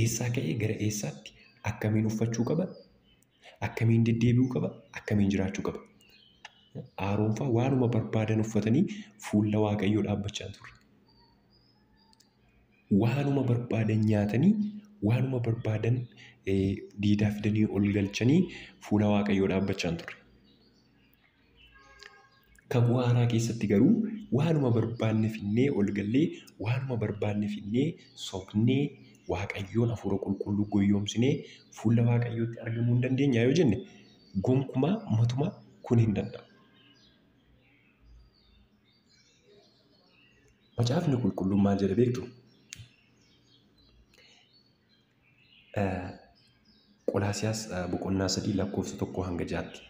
Eessaa ka'ee gara eessaatti akkamiin uffachuu qaba? Akkamiin deddeebi'uu qaba? Akkamiin jiraachuu qaba? Aaroonfaa waanuma barbaadan uffatanii fuula Waaqayyoo dhaabbachaa turre. Waanuma barbaadan nyaatanii, waanuma barbaadan diidaa fidanii ol galchanii fuula Waaqayyoo dhaabbachaa turre. Kakuu haaraa keessatti garuu waanuma barbaanne finnee ol gallee, waanuma barbaanne finnee sobnee Waaqayyoon hafuura qulqulluu goyyoomsinee fuula Waaqayyootti argamuu hin dandeenya yoo jenne gonkumaa matumaa kun hin danda'amu. Macaafni qulqulluun maal jedha beektu? Qolaasiyaas boqonnaa 3 lakkoofsa 1-6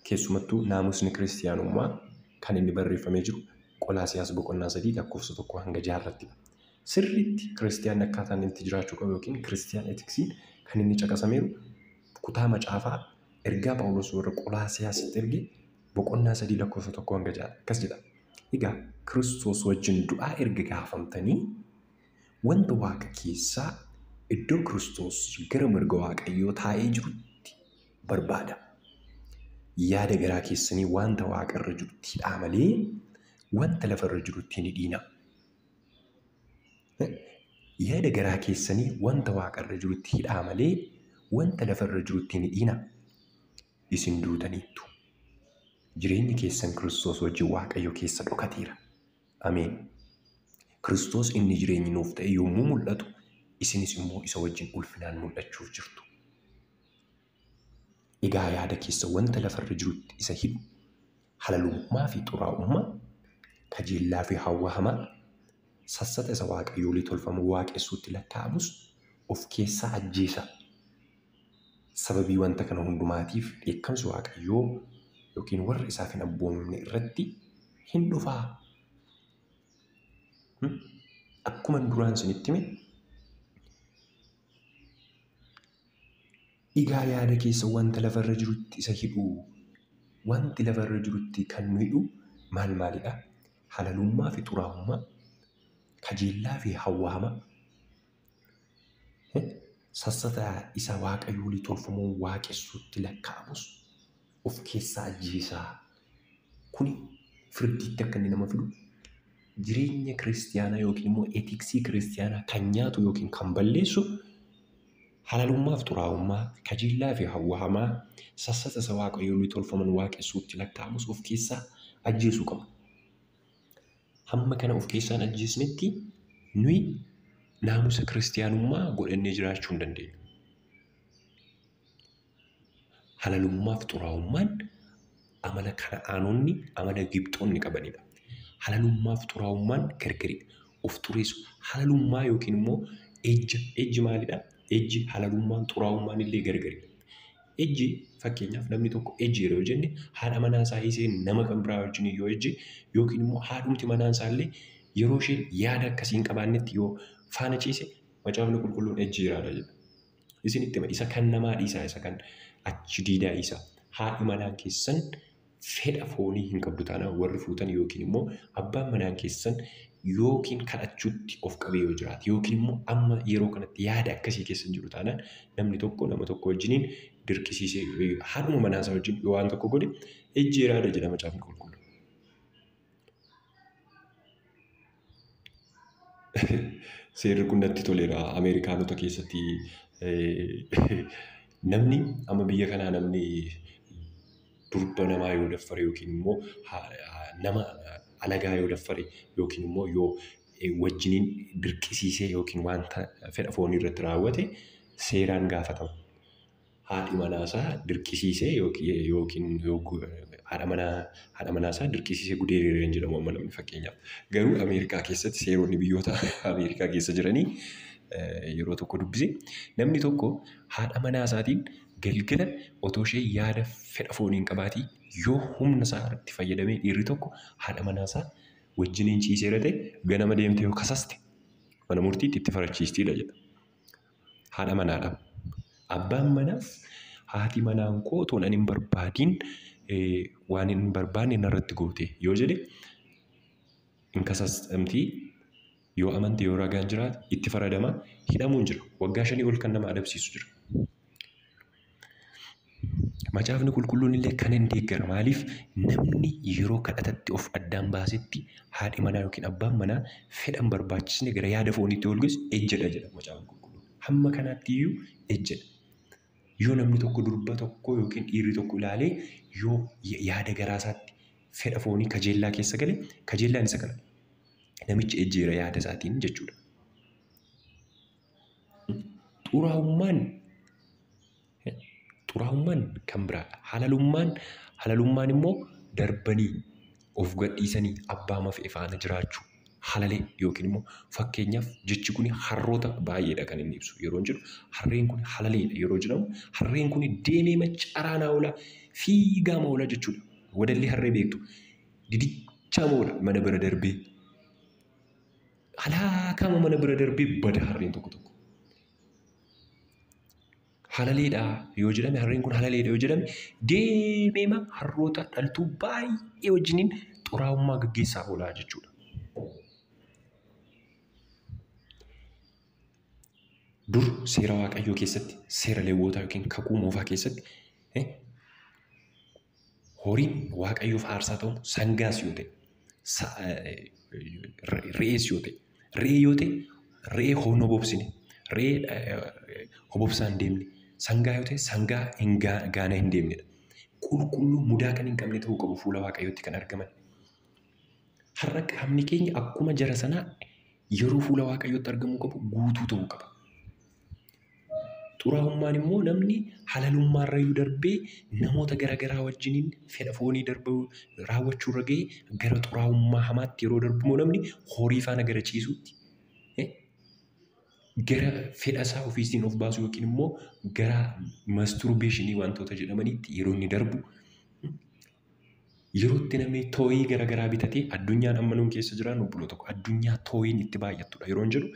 keessumattuu naamusni kiristiyaanummaa kan inni barreeffamee jiru Qolaasiyaas boqonnaa 3 lakkoofsa 1-6 irratti. Sirriitti kiristiyaanni akkaataan inni itti jiraachuu qabu yookiin kiristiyaan etiksiin kan inni caqasameeru kutaa macaafaa ergaa Phaawulos warra Qolaasiyaasitti erge boqonnaa 3 lakkoofsa 1-6 akkas jedha. Egaa Kiristoos wajjin du'aa erga gaafamtanii wanta Waaqa keessaa iddoo Kiristoos gara mirga Waaqayyoo taa'ee jirutti barbaada. Yaada garaa keessanii wanta Waaqa irra jirutti hidhaa malee wanta lafa irra jirutti hin hidhiina. Yaada garaa keessanii wanta Waaqa irra jirutti hidhaa malee wanta lafa irra jirutti hin hidhiina. Isin duutaniittu. Jireenyi keessan Kiristoos wajjin Waaqayyo keessa dhokateera. Ameen. Kiristoos inni jireenyi nuuf ta'e yommuu mul'atu, isinis immoo isa wajjin ulfinaan mul'achuuf jirtu. Egaa yaada keessa wanta lafarra jirutti isa hidhu, halalummaa fi xuraa'ummaa, kajeellaa fi hawwa hamaa, sassata isa Waaqayyoolii tolfamu waaqessuutti lakkaa'amus of keessaa ajjeesa. Sababii wanta kana hundumaatiif dheekkamsi Waaqayyoo yookiin warra isaaf hin abboomamne irratti hin dhufaa. Akkuma duraan isinitti hime, egaa yaada keessa wanta lafarra jirutti isa hidhu, wanti lafarra jirutti kan nu hidhu maal maalidha? Halalummaa fi xuraa'ummaa, kajeellaa fi hawwa hamaa, sassata isa Waaqayyoolii tolfamuun waaqessuutti lakkaa'amus of keessaa ajjeesaa. Kuni firdiitti akka inni nama fidu jireenya kiristiyaanaa yookiin immoo etiksii kiristiyaanaa kan nyaatu yookiin kan balleessu halalummaa fi xuraa'ummaa, kajeellaa fi hawwa hamaa, sassata isa Waaqayyoolii tolfaman waaqessuutti lakkaa'amus of keessaa ajjeesuu qaba. Hamma kana of keessaan ajjeesnetti nuyi naamusa kiristiyaanummaa godhannee jiraachuu hin dandeenyu. Halalummaa fi xuraa'ummaan amala Kana'aanonni, amala Gibxoonni qabanidha. Halalummaa fi xuraa'ummaan gargaridha. Of xureessu. Halalummaa yookiin immoo ejji maalidha? Ejji halalummaan xuraa'ummaan illee gargaridha. Ejji fakkeenyaaf namni tokko ejji yeroo jenne haadha manaa isaa hiisee nama kan biraa wajjin yoo ejji yookiin immoo haadhumti manaa isaa illee yeroo isheen yaada akkasii hin qabaannetti yoo faana ciise macaafni qulqulluun ejji jiraadha jedha. Isinitti hima isa kan namaa dhiisaa isa kan achi diidaa isaa haadhi manaa keessan fedha foonii hin qabdu taanaan warri fuutan yookiin immoo abbaan manaa keessan yookiin kadhachuutti of qabee yoo jiraate yookiin immoo amma yeroo kanatti yaada akkasii keessa jiru taanaan namni tokko nama tokko wajjiniin dirqisiisee haadhuma manaasaa wajjin yoo waan tokko godhe ejjeeraadha jedhama Macaafni Qulqulluun. Seerri kun natti toleera Ameerikaanota keessatti namni amma biyya kanaa namni durba namaa yoo daffare yookiin immoo nama alagaa yoo daffare yookiin immoo yoo wajjiniin dirqisiisee yookiin wanta fedha foonii irratti raawwate seeraan gaafatama. Haadhi manaasaa dirqisiisee yookiin haadha manaasaa dirqisiisee gudeereera jedhamu amma namni fakkeenyaaf. Garuu Ameerikaa keessatti seeronni biyyoota Ameerikaa keessa jiranii yeroo tokko dubbise namni tokko haadha manaasaatiin galgala otoo ishee yaada fedha fooniin qabaatii yoo humna isaa irratti fayyadamee dhiirri tokko haadha manaasaa wajjiniin ciiseera ta'e ganama deemtee yoo kasaste mana murtiitti itti farachiistiidha jedha. Haadha manaadha. Abbaan manaas haati manaan koo otoo ani hin barbaadiin waan hin barbaanne narratti goote yoo jedhe hin kasastamtii yoo amante yoo ragaan jiraate itti faradama hidhamuun jira. Waggaa 5 ol kan nama adabsiisu jira. Macaafni Qulqulluun illee kan hin deeggara. Maaliif namni yeroo kadhatatti of addaan baasetti haadhi manaa yookiin abbaan manaa fedhan barbaachisne gara yaada fooniitti ol geessu ejjedha jedha Macaafni Qulqulluun. Hamma kanaatti iyyuu ejjedha. Yoo namni tokko durba tokko yookiin dhiirri tokko ilaalee yoo yaada garaasaatti fedha foonii kajeellaa keessa gale kajeellaan isa kana. Namichi ejjeera yaada isaatiin jechuudha. Xuraa'ummaan kan biraadha. Halalummaan immoo darbanii of gadhiisanii abbaa mafee faana jiraachuu halalee yookiin immoo fakkeenyaaf jechi kun harroota baay'eedha kan inni ibsu yeroo jedhu harreen kun halaleedha yeroo jedhamu harreen kun deemee macaraanaa oola fiigaa oola jechuudha. Wadallee harree beektu didichaa oola mana bira darbee. Halaakama mana bira darbee bada harreen tokko. Halaleedha yoo jedhame harreen kun halaleedha yoo jedhame deemeema harroota dhaltuu baay'ee wajjiniin xuraa'ummaa gaggeessaa oolaa jechuudha. Dur seera Waaqayyoo keessatti seera Lewwotaa yookiin kakuu moofaa keessatti horiin Waaqayyoof aarsaa ta'u sangaas yoo ta'e re'ees yoo ta'e re'ee yoo ta'e re'ee hoonoo bobsine re'ee hobobsaa hin deemne sangaa yoo ta'e sangaa gaana hin deemnedha. Qulqulluu mudaa kan hin qabne ta'uu qabu fuula Waaqayyootti kan argaman. Har'a qaamni keenya akkuma jara sanaa yeroo fuula Waaqayyootti argamuu qabu guutuu ta'uu qaba. Xuraa'ummaan immoo namni halalummaarrayyuu darbee namoota garaagaraa wajjiniin fedha foonii raawwachuurra ga'ee gara xuraa'ummaa hamaatti yeroo darbu immoo namni horii faana gara ciisuutti gara fedha isaa ofiisiin of baasu yookiin immoo gara masturbeeshinii wantoota jedhamanitti yeroo inni darbu yeroo itti namni tooyii garaagaraa bitatee addunyaan amma nuun keessa jiran obbolo tokko addunyaa tooyiin itti baay'attudha yeroo jedhu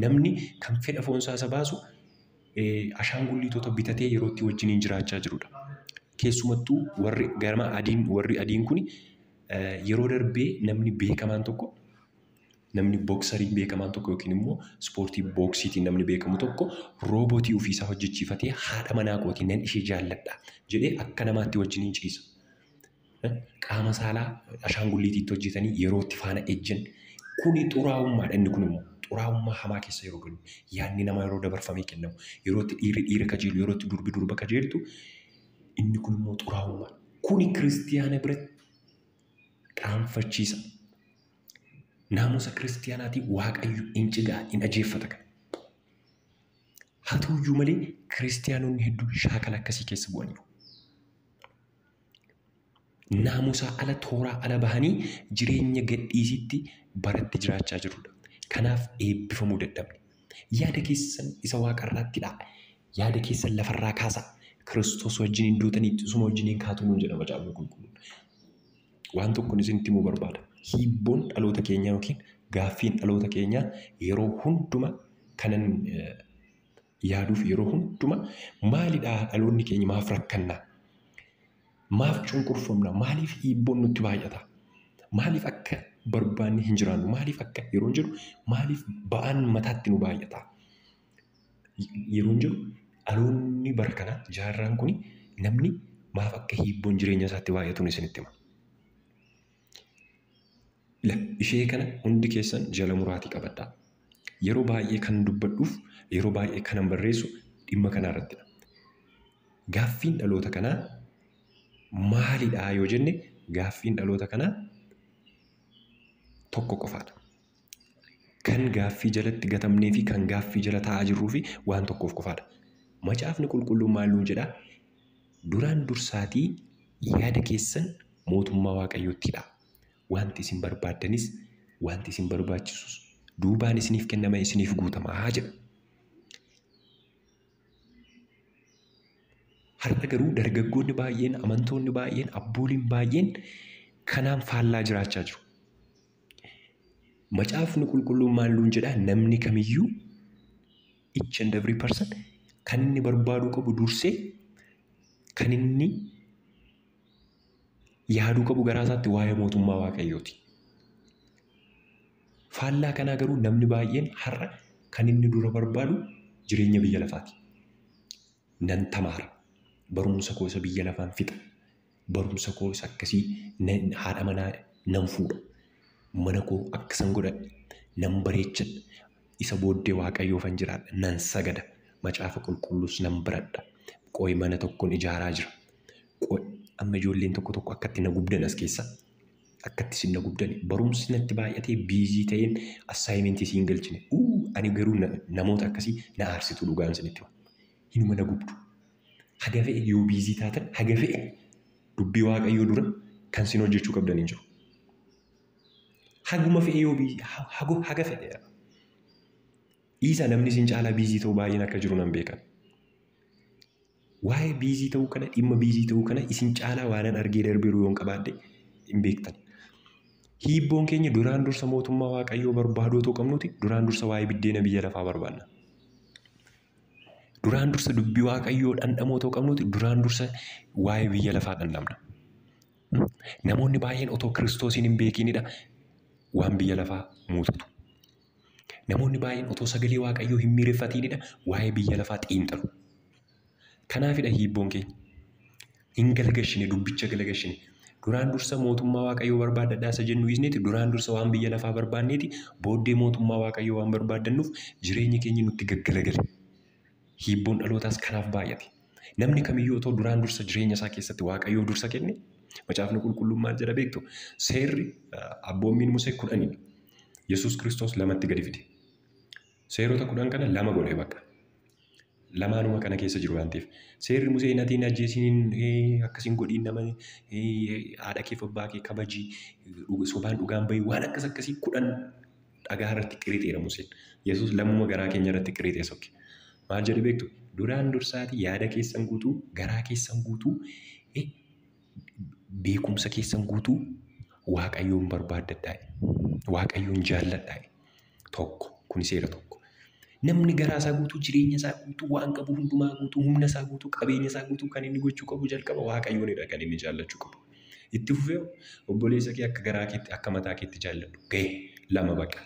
namni kan fedha foonsaa isa baasu ashaangulliitota bitatee yeroo itti wajjiniin jiraachaa jirudha. Keessumattuu warri adiin kun yeroo darbee namni beekamaan tokko namni booksariin beekamaan tokko yookiin immoo ispoortii booksiitiin namni beekamu tokko roobootii ofiisaa hojjechiifatee haadha manaa kootiin nan ishee jaalladha jedhee akka namaatti wajjiniin ciisa. Qaama saalaa ashaangulliitiitti hojjetanii yeroo itti faana ejjan kuni xuraa'ummaadha inni kun immoo. Xuraa'ummaa hamaa keessa yeroo galu yaadni namaa yeroo dabarfamee kennamu yeroo itti dhiira kajeelu yeroo itti durba kajeeltu inni kun immoo xuraa'ummaa. Kuni kiristiyaana biratti qaanfachiisa. Naamusa kiristiyaanaatiin Waaqayyo hin cigaa hin ajeeffata kan. Haa ta'uyyuu malee kiristiyaanonni hedduun shaakala akkasii keessa bu'aniiru. Naamusaa ala tooraa ala bahanii jireenya gadhiisitti baratti jiraachaa jirudha. Kanaaf eebbifamuu dadhabne. Yaada keessan isa waaqarraattidha. Yaada keessan lafarraa kaasa. Kiristoos wajjiniin duutaniitti isuma wajjiniin kaatu nuun jedha Macaafni Qulqulluun. Waan tokkoon isinitti himuu barbaada. Hiibboon dhaloota keenyaa yookiin gaaffiin dhaloota keenyaa yeroo hunduma kanan yaaduuf yeroo hunduma maalidhaa dhaloonni keenya maaf rakkannaa? Maaf cunqurfamna? Maaliif hiibboon nutti baay'ata? Maaliif akka barbaanne hin jiraannu. Maaliif akka yeroon jedhu maaliif ba'aan mataatti nu baay'ata? Yeroon jedhu dhaloonni bara kanaa jaarraan kun namni maaf akka hiibboon jireenya isaatti baay'atuun isinitti hima. Ishee kana hundi keessan jala muraatii qabadhaa. Yeroo baay'ee kan dubbadhuuf yeroo baay'ee kanan barreessu dhimma kanarrattidha. Gaaffiin dhaloota kanaa maalidhaa yoo jenne gaaffiin dhaloota kanaa tokko qofaadha. Kan gaaffii jalatti gatamnee fi kan gaaffii jala taa'aa jirruu fi waan tokkoof qofaadha. Macaafni qulqulluun maal nuun jedhaa? Duraan dursaatii yaada keessan mootummaa Waaqayyoottidha. Wanti isin barbaaddanis wanti isin barbaachisus duubaan isiniif kennama isiniif guutamaa jedha. Har'a garuu dargaggoonni baay'een, amantoonni baay'een, abbooliin baay'een kanaan faallaa jiraachaa jiru. Macaafni qulqulluun maal nuun jedhaa? Namni kamiyyuu each and every person kan inni barbaaduu qabu dursee kan inni yaaduu qabu garaa isaatti waa'ee mootummaa Waaqayyooti. Faallaa kanaa garuu namni baay'een har'a kan inni dura barbaadu jireenya biyya lafaati. Nan tamaara. Barumsa koo isa biyya lafaan fixa. Barumsa koo isa akkasii haadha manaa nan fuudha. Mana koo akkasan godhadha. Nan bareechadha. Isa booddee Waaqayyoofan jiraadha. Nan sagada. Macaafa qulqulluus nan baradha. Qooyi mana tokkoon ijaaraa jira. Amma ijoolleen tokko tokko akkatti na gubdan as keessa. Akkatti isin na gubdan. Barumsi natti baay'atee biizii ta'een assaayimentii siin galchine. Ani garuu namoota akkasii na aarsitu dhugaan isinitti hima. Hinuma na gubdu. Haga fe'e yoo biizii taatan haga fe'e dubbii Waaqayyoo dura kan isin hojjechuu qabdan hin jiru. Haguma fe'e yoo biizii haga fe'e. Isa namni isin caalaa biizii ta'uu baay'een akka jiru nan beekan. Waa'ee biizii ta'uu kana dhimma biizii ta'uu kana isin caalaa waanan argee darbeeru yoon qabaadde hin beektan. Hiibboon keenya duraan dursa mootummaa Waaqayyoo barbaaduu otoo qabnuti duraan dursa waa'ee biddeena biyya lafaa barbaanna. Duraan dursa dubbii Waaqayyoo dhandhamoo otoo qabnuti duraan dursa waa'ee biyya lafaa dhandhamna. Namoonni baay'een otoo Kiristoosiin hin beekinidha waan biyya lafaa muutatu. Namoonni baay'een otoo sagalee Waaqayyoo hin miireffatinidha waa'ee biyya lafaa xiinxalu. Kanaafidha hiibboon keenya. Hin galagashine dubbicha galagashine. Duraan dursa mootummaa Waaqayyoo barbaadadhaa isa jennu isneeti duraan dursa waan biyya lafaa barbaanneeti booddee mootummaa Waaqayyoo waan barbaaddannuuf jireenyi keenya nutti gaggalagale. Hiibboon dhalootaas kanaaf baay'ate. Namni kamiyyuu otoo duraan dursa jireenya isaa keessatti Waaqayyoo dursa kenne macaafni qulqulluun maal jedha beektu? Seerri abboommiin Musee 10. Yesuus Kiristoos 2tti gadi fide. Seerota 10 kana 2 godhee bakka. Lamaanuma kana keessa jiru waan ta'eef. Seerri Musee natiin ajjeesiin akkasiin godhiin nama haadha kee abbaa kee kabajii sobaan dhugaan bahii waan akkasii 10 dhagaa irratti qirixeera Museen. Yesuus lammuma garaa keenya irratti qirixee sokke. Maal jedhe beektu? Duraan dursaati yaada keessan guutuu, garaa keessan guutuu, beekumsa keessan guutuu Waaqayyoon barbaadadhaa. Waaqayyoon jaalladhaa. Tokko kun seera tokko. Namni garaa isaa guutuu, jireenya isaa guutuu, waan qabu hundumaa guutuu, humna isaa guutuu, qabeenya isaa guutuu kan inni gochuu qabu jalqaba Waaqayyoonidha kan inni jaallachuu qabu. Itti fufee obboleessa kee akka garaa keetti akka mataa keetti jaalladhu. Gahee 2 bakka.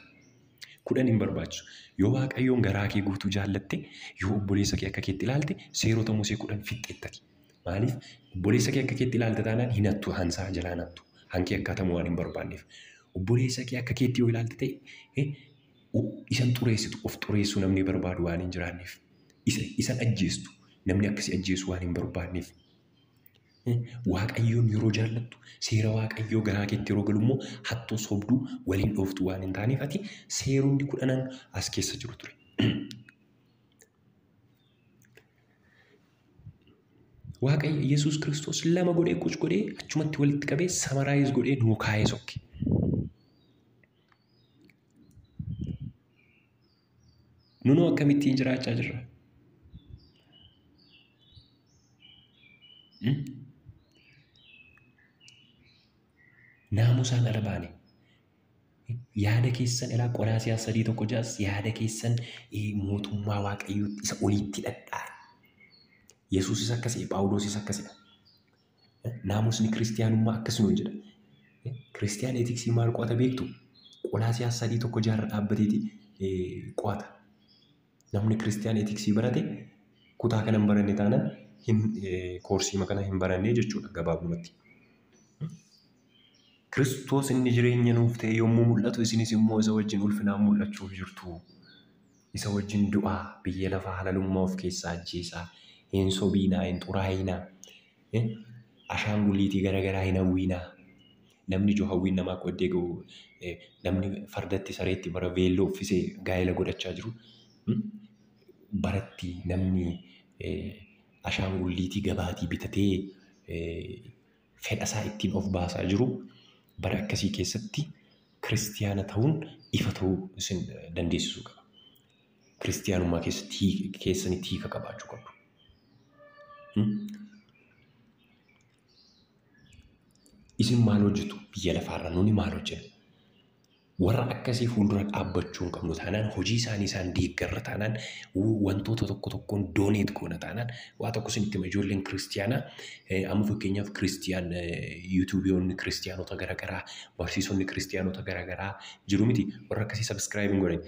10 hin barbaachisu. Yoo Waaqayyoon garaa kee guutuu jaallatte, yoo obboleessa kee akka keetti ilaalte, seerota Musee 10 fixxeettati. Maaliif? Obboleessa kee akka keetti ilaalte taanaan hin hattu, hansaa jalaa hattu. Hankee akkaataa waan hin barbaanneef. Obboleessa kee akka keetti yoo ilaalte ta'e, isan xureessitu of xureessuu namni barbaadu waan hin jiraanneef. Isan ajjeestu namni akkasii ajjeessu waan hin barbaanneef. Waaqayyoon yeroo jaallattu seera Waaqayyoo garaa keetti yeroo galu immoo hattoo sobduu waliin dhooftu waan hin taaneef ati seeronni 10 as keessa jiru ture. Waaqayyo Yesuus Kiristoos 2 godhee quc godhee achumatti walitti qabee samaraayiz godhee nuu kaayee sokke. Nunoo akkamittiin jiraachaa jirra? Naamusaan ala baane. Yaada keessan ilaa Qoraasiyaas 3:1 yaada keessan mootummaa Waaqayyootti isa oliitti dhadhaa. Yesuusis akkasii, Phaawulosis akkasidha. Naamusni kiristiyaanummaa akkasuma jedha. Kiristiyaan eetiksii maal qo'ata beektu? Qolaasiyaas 3:1 dhaabbateeti qo'ata. Namni Kiristiyaan eetiksii barate kutaa kana hin baranne taanaan koorsii kana hin barannee jechuudha gabaabumatti. Kiristoos inni jireenya nuuf ta'e yommuu mul'atu isinis immoo isa wajjin ulfinaan mul'achuuf jirtu. Isa wajjin du'aa biyya lafaa halalummaa of keessaa ajjeesaa hin sobiinaa hin xuraayinaa ashaangulliitii garaagaraa hin hawwiinaa. Namni ijoo hawwiin namaa qoddee ga'u namni fardatti sareetti bara veelloo uffisee gaa'ela godhachaa jiru. Baratti namni ashaangulliitii gabaatii bitatee fedhasaa ittiin of baasaa jiru. Bara akkasii keessatti kiristiyaana ta'uun ifa ta'uu isin dandeessisuu qaba. Kiristiyaanummaa keessanitti hiika qabaachuu qabdu. Isin maal hojjetu biyya lafaarra nuni maal hojjenna? Warra akkasii fuuldura dhaabbachuu hin qabnu taanaan hojii isaanii isaan deeggarra taanaan wantoota tokkoon dooneet goona taanaan waa tokko isinitti hima ijoolleen kiristiyaanaa amma fakkeenyaaf kiristiyaan yuutuubiyoonni kiristiyaanota garaagaraa barsiisonni kiristiyaanota garaagaraa jiru miti warra akkasii sabskiraayib hin godhan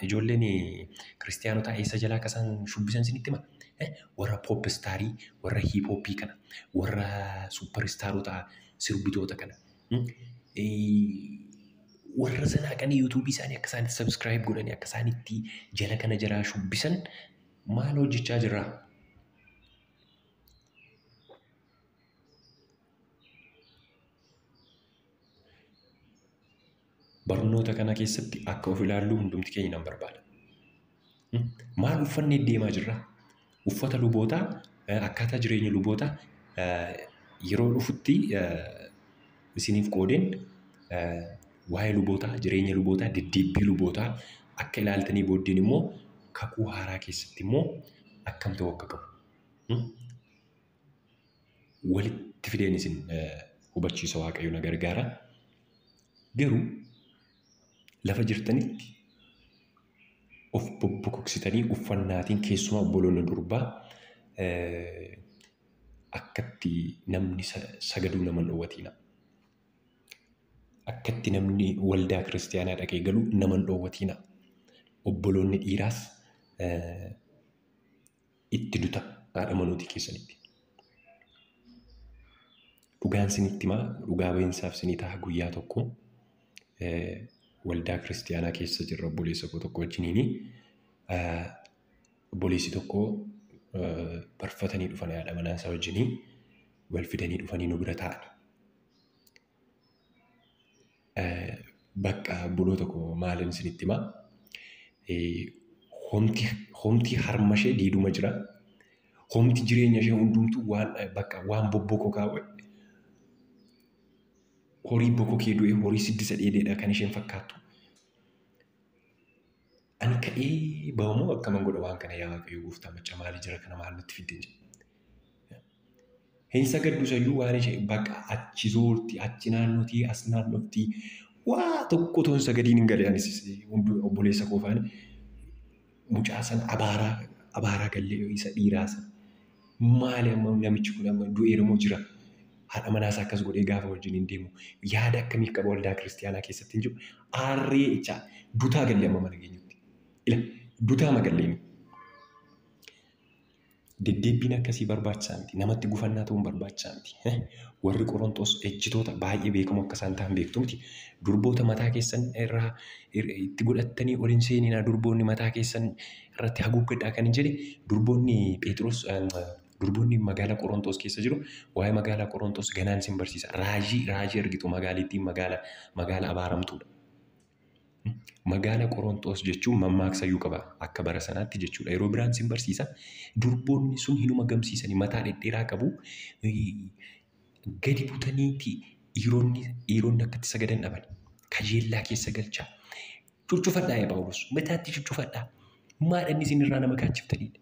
ijoolleen kiristiyaanota eessa jalaa akka isaan shubbisan isinitti hima. Warra poopistaarii warra hiiphooppii kana warra supperstaarota sirbitoota kana. Warra sanaa kan yuutuubii isaanii akka isaanitti sabskiraayib godhanii akka isaanitti jala kana jalaa shubbisan maal hojjechaa jirra? Barnoota kana keessatti akka of ilaallu hundumti keenya nan barbaada. Maal uffannee deemaa jirra? Uffata lubootaa akkaataa jireenya lubootaa yeroo dhufutti isiniif qoodeen waa'ee lubootaa, jireenya lubootaa, deddeebbii lubootaa akka ilaaltanii booddeen immoo kakuu haaraa keessatti immoo akkam ta'uu akka qabu. Walitti fideen isin hubachiisa Waaqayyo na gargaara. Garuu lafa jirtanitti of bobbokoksitanii uffannaatiin keessumaa obboloonni durbaa akkatti namni sagaduu nama dhoowwatiina. Akkatti namni waldaa kiristiyaanaa dhaqee galu nama dhoowwatiina. Obboloonni dhiiraas itti duta haadha manootii keessanitti. Dhugaan isinitti himaa dhugaa ba'iinsaaf isinii ta'a guyyaa tokko waldaa kiristiyaanaa keessa jirra obboleessa koo tokko wajjiniini. Obboleessi tokko barfatanii dhufanii haadha manaa isaa wajjinii wal fidanii dhufanii nu bira taa'ani. Bakka obboloota koo maalin isinitti himaa? Homti harma ishee diiduma jira. Homti jireenya ishee hundumtuu waan bobbokoo kaawwe. Horii bokokee du'e horii 6 dheedheedha kan isheen fakkaattu. Ani ka'ee ba'amoo akkaman godha waan kana yaa Waaqayyo gooftaa macca maali jira kana maal nutti fidden jedhe. Hin sagaddu sayyuu waan ishee bakka achi zoorti achi naannootii as naannootti waa tokko toon sagadiin hin galee anis obboleessa koo faana mucaa sana abaaraa gallee isa dhiiraa sana maali amma namichi kun amma du'eera moo jira? Haadha manaasaa akkas godhee gaafa wajjin hin deemu yaada akkamii qaba waldaa kiristiyaanaa keessatti hin jiru aarree ichaa dutaa gallee amma mana keenyatti ila dutaa magalleeni. Deddeebbiin akkasii barbaachisaa miti namatti gufannaa ta'uun barbaachisaa miti. Warri Qorontos ejjitoota baay'ee beekamoo akka isaan ta'an beektu miti. Durboota mataa keessan irraa itti godhattanii ol hin seeninaa durboonni mataa keessan irratti haguuggadhaa kan hin jedhe durboonni Phexros durboonni magaalaa Qorontos keessa jiru waa'ee magaalaa Qorontos ganaan isin barsiisa. Raajii argitu magaalittiin magaala abaaramtuudha. Magaalaa Qorontos jechuun mammaaksayyuu qaba akka bara sanaatti jechuudha. Yeroo biraan isin barsiisa. Durboonni sun hinuma gamsiisanii mataa dhedheeraa qabu. Gadi butaniiti dhiironni akkatti sagadan dhaban. Kajeellaa keessa galchaa. Cuccufadhaa yaa Phaawulos. Mataatti cuccufadhaa. Maadhanni isin irraa nama kaachiftaniidha.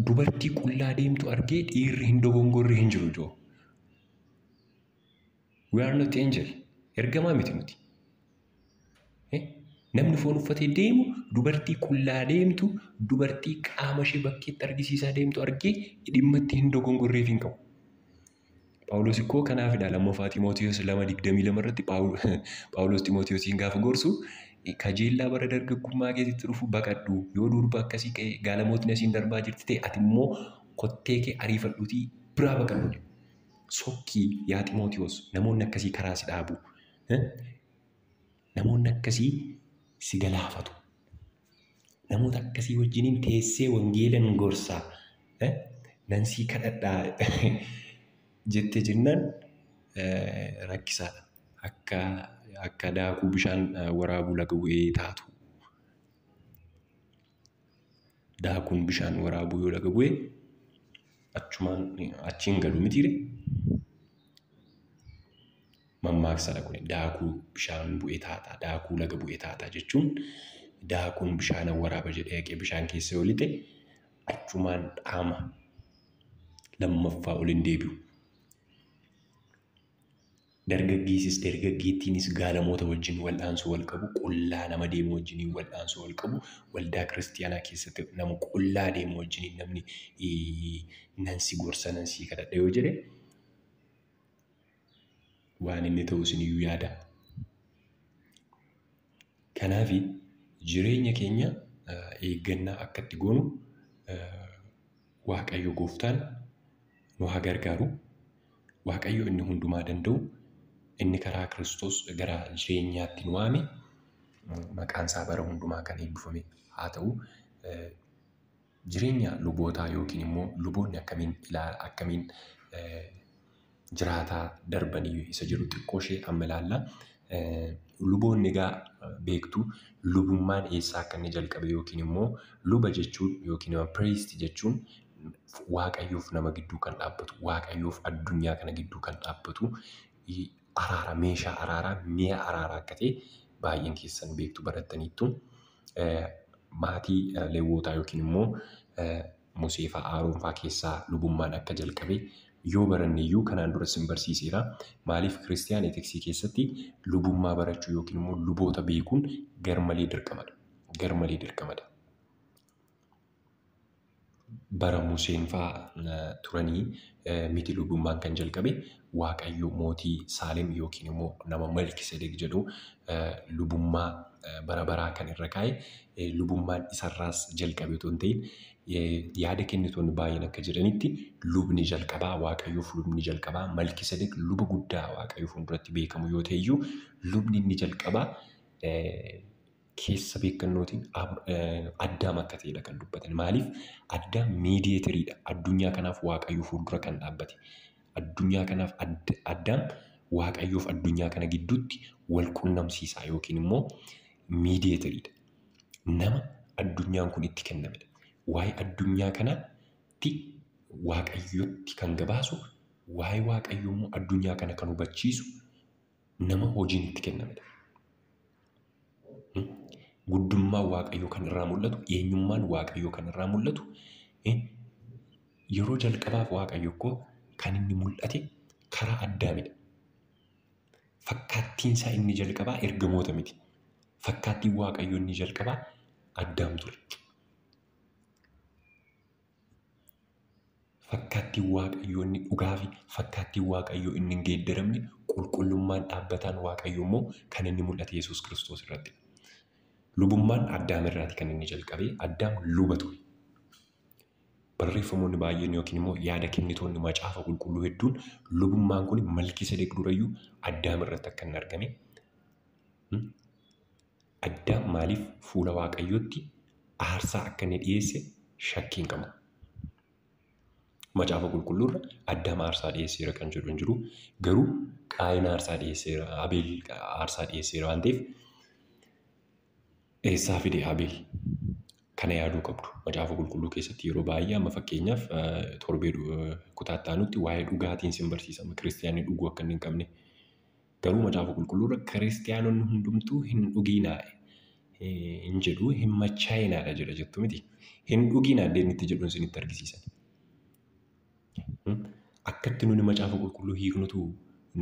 Dubartii qullaa deemtu argee dhiirri hin dogongorre hin jiru joo. We are not angel. Ergamaa miti nuti. Namni foon uffatee deemu dubartii qullaa deemtu, dubartii qaama ishee bakkeetti argisiisaa deemtu argee dhimma itti hin dogongorreef hin qabu. Phaawulos ikkoo kanaafidha lammaffaa Xiimotewos 2:22 irratti Phaawulos Xiimotewosiin gaafa gorsu kajeellaa bara dargaggummaa keessatti dhufu baqadhu, yoo durba akkasii ka'e gaalamootni asiin darbaa jirti ta'e ati immoo kottee kee ariifadhuutii biraa baqadhu. Sokkii yaa Xiimotewos namoonni akkasii karaa si dhaabu. Namoonni akkasii si galaafatu. Namoota akkasii wajjiniin teessee wangeelan gorsaa. Nan sii kadhadhaa jettee jennaan rakkisaadha. Akka daakuu bishaan waraabuu laga bu'ee taatu. Daakuun bishaan waraabuu yoo laga bu'ee achiin galu mitiire. Mammaaksadha kun daakuu bishaan bu'ee taata, daakuu laga bu'ee taata jechuun daakuun bishaan waraaba jedhee bishaan keessa yoo lixe achumaan dhaama lammaffaa ol hin deebi'u. Dargaggeessis dargaggeettiinis gaalamoota wajjin wal'aansoo wal qabu, qullaa nama deemu wajjiniin wal'aansoo wal qabu, waldaa kiristiyaanaa keessatti nama qullaa deemu wajjiniin namni nansi gorsa nansii kadhadha yoo jedhe waan inni ta'u isiniyyuu yaada. Kanaaf jireenya keenya eeggannaa akka itti goonu Waaqayyo Gooftaan nu haa gargaaru. Waaqayyo inni hundumaa danda'u, inni karaa Kiristoos gara jireenyaatti nu waame, maqaan isaa bara hundumaa kan eebbifame haa ta'u. Jireenya lubootaa yookiin immoo luboonni akkamiin jiraataa darbanii isa jedhu xiqqoo ishee amma ilaalla. Luboonni egaa beektu lubummaan eessaa akka inni jalqabe yookiin immoo luba jechuun yookiin immoo priest jechuun Waaqayyoof nama gidduu kan dhaabbatu, Waaqayyoof addunyaa kana gidduu kan dhaabbatu, araara, meeshaa araaraa, mi'a araaraa akka ta'e baay'een keessan beektu barattaniittu. Maatii Lewwotaa yookiin immoo Musee fa'aa Aroon fa'aa keessaa lubummaan akka jalqabe yoo baranne iyyuu kanaan dura sin barsiiseera. Maaliif kiristiyaanitiksii keessatti lubummaa barachuu yookiin immoo luboota beekuun garmalee dirqamadha. Garmalee dirqamadha. Bara Museen fa'aa turanii miti lubummaan kan jalqabe Waaqayyo mootii Saalem yookiin immoo nama Malkiiseedeq jedhu lubummaa bara baraa kan irra kaa'e lubummaan isarraas jalqabe otoo hin ta'in yaada kennitoonni baay'een akka jedhanitti lubni jalqabaa Waaqayyoof lubni jalqabaa Malkiiseedeq luba guddaa Waaqayyoof fuulduratti beekamu yoo ta'e iyyuu lubni inni jalqabaa keessa beekannootiin Addaam akka ta'edha kan dubbatan. Maaliif Addaam miidiyeetiriidha. Addunyaa kanaaf Waaqayyoo fuuldura kan dhaabbate. Addunyaa kanaaf Addaam Waaqayyoof addunyaa kana gidduutti wal quunnamsiisaa yookiin immoo miidiyeetiriidha. Nama addunyaan kun itti kennamedha. Waa'ee addunyaa kanaatti Waaqayyootti kan gabaasu, waa'ee Waaqayyoo immoo addunyaa kana kan hubachiisu nama hojiin itti kennamedha. Guddummaan Waaqayyoo kan irraa mul'atu, eenyummaan Waaqayyoo kan irraa mul'atu, yeroo jalqabaaf Waaqayyo koo kan inni mul'ate karaa Addaamidha. Fakkaattiin isaa inni jalqabaa ergamoota miti. Fakkaattiin Waaqayyoo inni jalqabaa Addaam ture. Fakkaattiin Waaqayyoo inni dhugaa fi fakkaattiin Waaqayyoo inni hin geeddaramne, qulqullummaan dhaabbataan Waaqayyoo immoo kan inni mul'ate Yesuus Kiristoos irratti. Lubummaan Addaam irraati kan inni jalqabe. Addaam luba ture. Barreeffamoonni baay'een yookiin immoo yaada kennitoonni macaafa qulqulluu hedduun lubummaan kun Malkiiseedeq durayyuu Addaam irratti akka hin argame. Addaam maaliif fuula Waaqayyootti aarsaa akka inni dhiyeesse shakkii hin qabu. Macaafa qulqulluurra Addaam aarsaa dhiyeesseera kan jedhu hin jiru. Garuu Qaayin aarsaa dhiyeesseera, Abeel aarsaa dhiyeesseera waan ta'eef eessaa fide Abeel kana yaaduu qabdu. Macaafa qulqulluu keessatti yeroo baay'ee amma fakkeenyaaf torbee kutaattaanutti waa'ee dhugaatiin sin barsiisama. Kiristiyaanni dhuguu akka hin qabne. Garuu macaafa qulqulluurra kiristiyaanonni hundumtuu hin dhuginaa hin jedhu, hin machaa'inaadha jedha jettu miti. Hin dhuginaa deemnitti jedhuun sinitti argisiisan. Akkatti nuni macaafa qulqulluu hiiknutu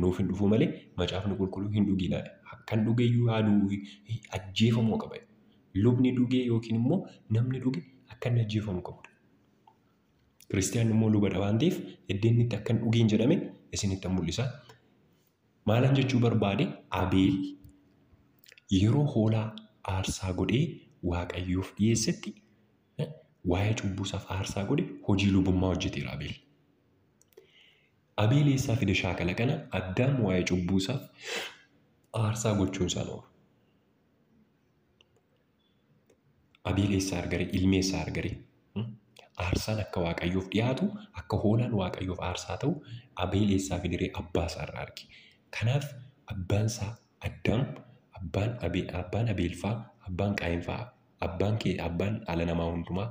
nuuf hin dhufu malee macaafni qulqulluu hin dhuginaadha. Kan dhugeeyyuu haaduu ajjeefamuu qaba. Lubni dhugee yookiin immoo namni dhuge akka inni ajjeefamu qabudha. Kiristiyaanni immoo luba dha waan ta'eef iddeen itti akka hin dhugeen jedhame isinitti mul'isa. Maalan jechuu barbaade Abeel yeroo hoolaa aarsaa godhee Waaqayyoof dhiyeessetti waa'ee cubbuusaaf aarsaa godhe hojii lubummaa hojjeteera Abeel. Abeel eessaa fide shaakala kana? Addaam waa'ee cubbuusaaf aarsaa gochuun isaa oolu. Abeel eessaa argare? Ilmi eessaa argare? Aarsaan akka Waaqayyoof dhiyaatu, akka hoolaan Waaqayyoof aarsaa ta'u Abeel eessaa fidee abbaa isaa irraa arge. Kanaaf abbaan isaa Addaam, abbaan Abeel fa'aa, abbaan Qaayeen fa'aa, abbaan dhala namaa hundumaa